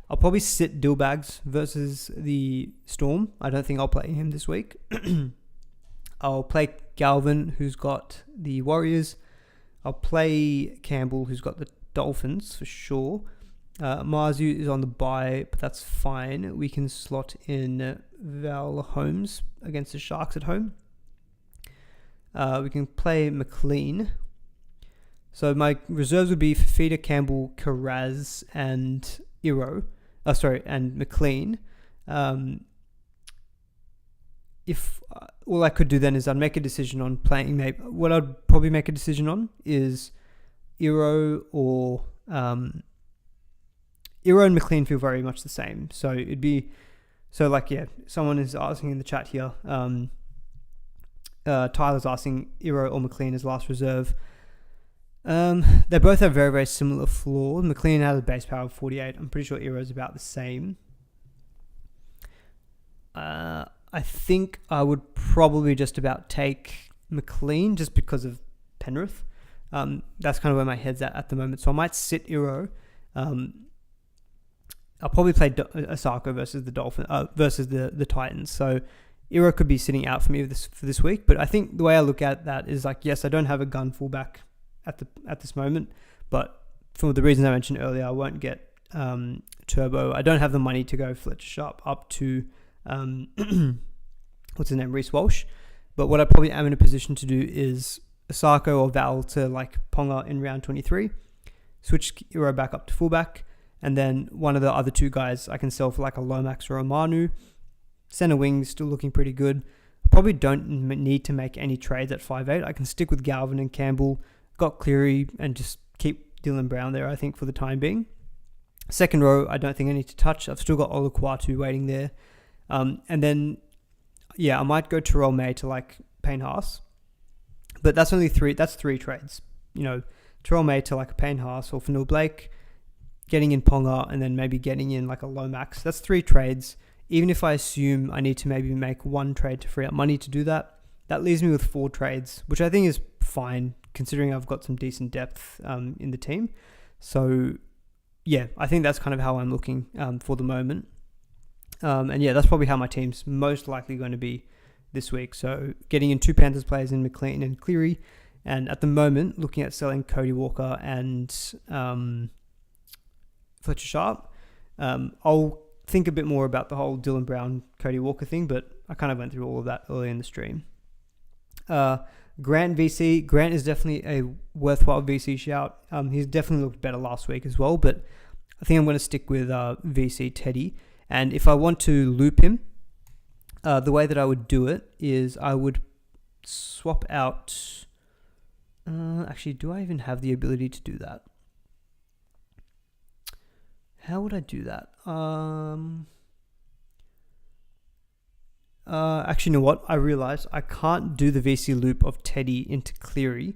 I'll probably sit Dillbags versus the Storm. I don't think I'll play him this week. I'll play Galvin, who's got the Warriors. I'll play Campbell, who's got the Dolphins for sure. Marzu is on the bye, but that's fine. We can slot in Val Holmes against the Sharks at home. We can play McLean. So my reserves would be Fafita, Campbell, Carraz, and and McLean. If all I could do then is I'd make a decision on playing. Maybe what I'd probably make a decision on is Iro or Iro and McLean feel very much the same. So it'd be someone is asking in the chat here. Tyler's asking Iro or McLean as last reserve. They both have very, very similar flaws. McLean has a base power of 48. I'm pretty sure Iro's about the same. I think I would probably just about take McLean just because of Penrith. That's kind of where my head's at the moment. So I might sit Iro. I'll probably play Osako versus the Dolphins versus the Titans. So Iro could be sitting out for me for this week. But I think the way I look at that is like, yes, I don't have a gun fullback at this moment, but for the reasons I mentioned earlier, I won't get Turbo. I don't have the money to go Fletcher Sharp up to what's his name, Reece Walsh. But what I probably am in a position to do is Osako or Val to like Ponga in round 23, switch Iro back up to fullback, and then one of the other two guys I can sell for like a Lomax or a Manu. Center wings still looking pretty good. I probably don't need to make any trades at 5'8". I can stick with Galvin and Campbell. Got Cleary and just keep Dylan Brown there, I think, for the time being. Second row, I don't think I need to touch. I've still got Olukwatu waiting there. And then, I might go Terrell May to like Payne Haas. But that's three trades. Terrell May to like a Payne Haas or Fanil Blake, getting in Ponga, and then maybe getting in like a Lomax. That's 3 trades. Even if I assume I need to maybe make 1 trade to free up money to do that, that leaves me with 4 trades, which I think is fine, considering I've got some decent depth in the team. So, I think that's kind of how I'm looking for the moment. That's probably how my team's most likely going to be this week. So, getting in 2 Panthers players in McLean and Cleary. And at the moment, looking at selling Cody Walker and Fletcher Sharp. I'll think a bit more about the whole Dylan Brown, Cody Walker thing, but I kind of went through all of that earlier in the stream. Grant VC. Grant is definitely a worthwhile VC shout. He's definitely looked better last week as well, but I think I'm going to stick with VC Teddy. And if I want to loop him, the way that I would do it is I would swap out... actually, do I even have the ability to do that? How would I do that? Actually, you know what? I realized I can't do the VC loop of Teddy into Cleary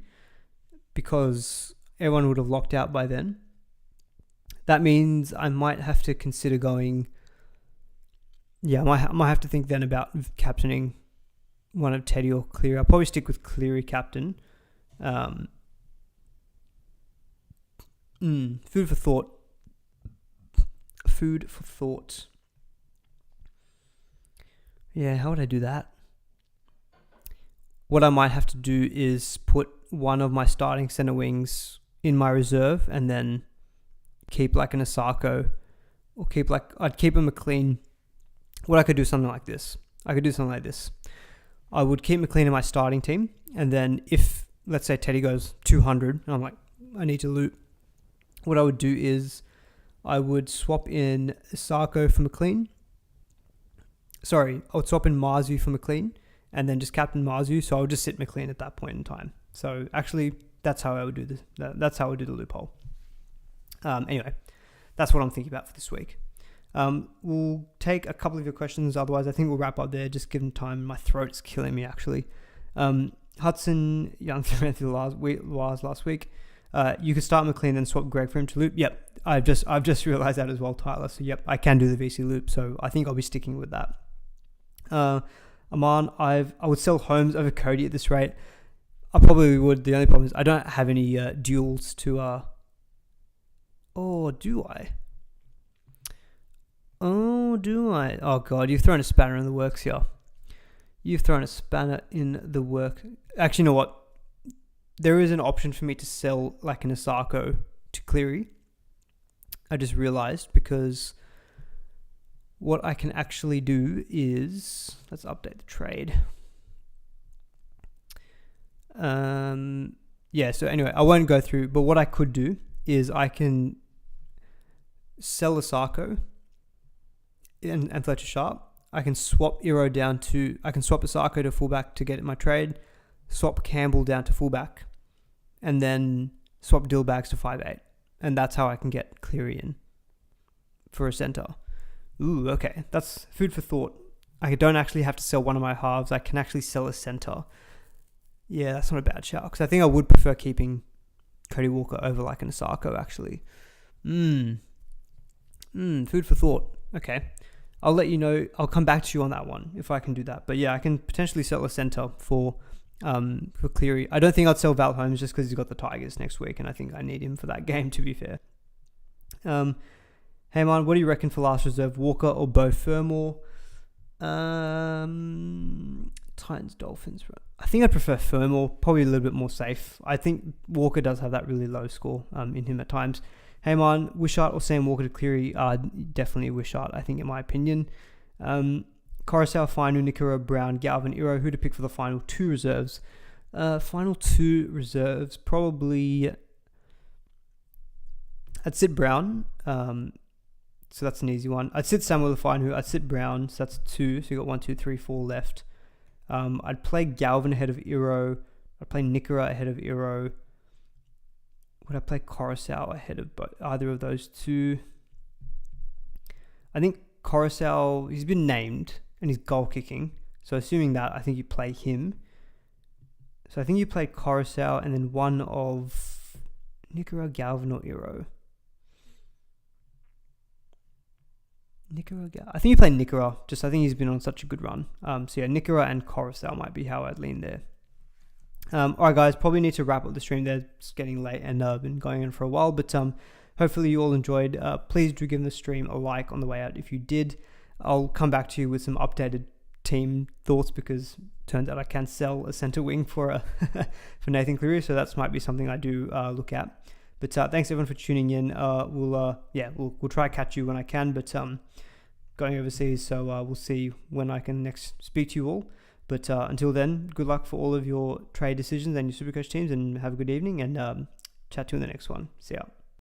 because everyone would have locked out by then. That means I might have to consider going... I might have to think then about captaining one of Teddy or Cleary. I'll probably stick with Cleary captain. Food for thought. Yeah, how would I do that? What I might have to do is put one of my starting center wings in my reserve and then keep like an Osako or I'd keep a McLean. What I could do something like this. I would keep McLean in my starting team, and then if, let's say, Teddy goes 200, and I'm like, I need to loot, what I would do is I would swap in Osako for McLean. Sorry, I would swap in Marzu for McLean, and then just captain Marzu, so I would just sit McLean at that point in time. So actually, that's how I would do this. That's how I would do the loophole. Anyway, that's what I'm thinking about for this week. We'll take a couple of your questions. Otherwise, I think we'll wrap up there. Just given time, my throat's killing me actually. Hudson Young ran through the last week. You could start McLean and swap Greg for him to loop. Yep, I've just realized that as well, Tyler. So yep, I can do the VC loop. So I think I'll be sticking with that. Aman, I would sell Holmes over Cody at this rate. I probably would. The only problem is I don't have any duels to... Oh, do I? Oh, do I? Oh, God, you've thrown a spanner in the works here. You've thrown a spanner in the work. Actually, you know what? There is an option for me to sell like an Asako to Cleary. I just realized, because what I can actually do is... Let's update the trade. Yeah, so anyway, I won't go through, but what I could do is I can sell Asako and Fletcher Sharp. I can swap Iro down to... I can swap Asako to fullback to get my trade, swap Campbell down to fullback, and then swap Dillbags to 5'8". And that's how I can get Cleary in for a centre. Ooh, okay. That's food for thought. I don't actually have to sell one of my halves. I can actually sell a centre. Yeah, that's not a bad shout. Because I think I would prefer keeping Cody Walker over like an Asako, actually. Food for thought. Okay. I'll let you know. I'll come back to you on that one if I can do that. But yeah, I can potentially sell a centre for Cleary. I don't think I'd sell Val Holmes just because he's got the Tigers next week, and I think I need him for that game, to be fair. Hey man, what do you reckon for last reserve? Walker or Beau Fermor? Titans, Dolphins. I think I'd prefer Fermor, probably a little bit more safe. I think Walker does have that really low score in him at times. Hey man, Wishart or Sam Walker to Cleary? Definitely Wishart, I think, in my opinion. Coruscant, Final, Nikora, Brown, Galvin, Iro. Who to pick for the final two reserves? Final two reserves, probably... I'd sit Brown. So that's an easy one. I'd sit Samuel Fine. I'd sit Brown. So that's 2. So you got 1, 2, 3, 4 left. I'd play Galvin ahead of Iro. I'd play Nikora ahead of Iro. Would I play Coruscant ahead of either of those two? I think Coruscant, he's been named and he's goal kicking. So assuming that, I think you play him. So I think you play Coruscant and then one of Nikora, Galvin or Iro. I think you play Nikora. I think he's been on such a good run. So yeah, Nikora and Coruscant might be how I'd lean there. Alright guys, probably need to wrap up the stream there. It's getting late and been going on for a while. But hopefully you all enjoyed. Please do give the stream a like on the way out if you did. I'll come back to you with some updated team thoughts, because it turns out I can sell a centre wing for for Nathan Cleary. So that might be something I do look at. But thanks everyone for tuning in. We'll try to catch you when I can, but going overseas, so we'll see when I can next speak to you all. But until then, good luck for all of your trade decisions and your Supercoach teams, and have a good evening, and chat to you in the next one. See ya.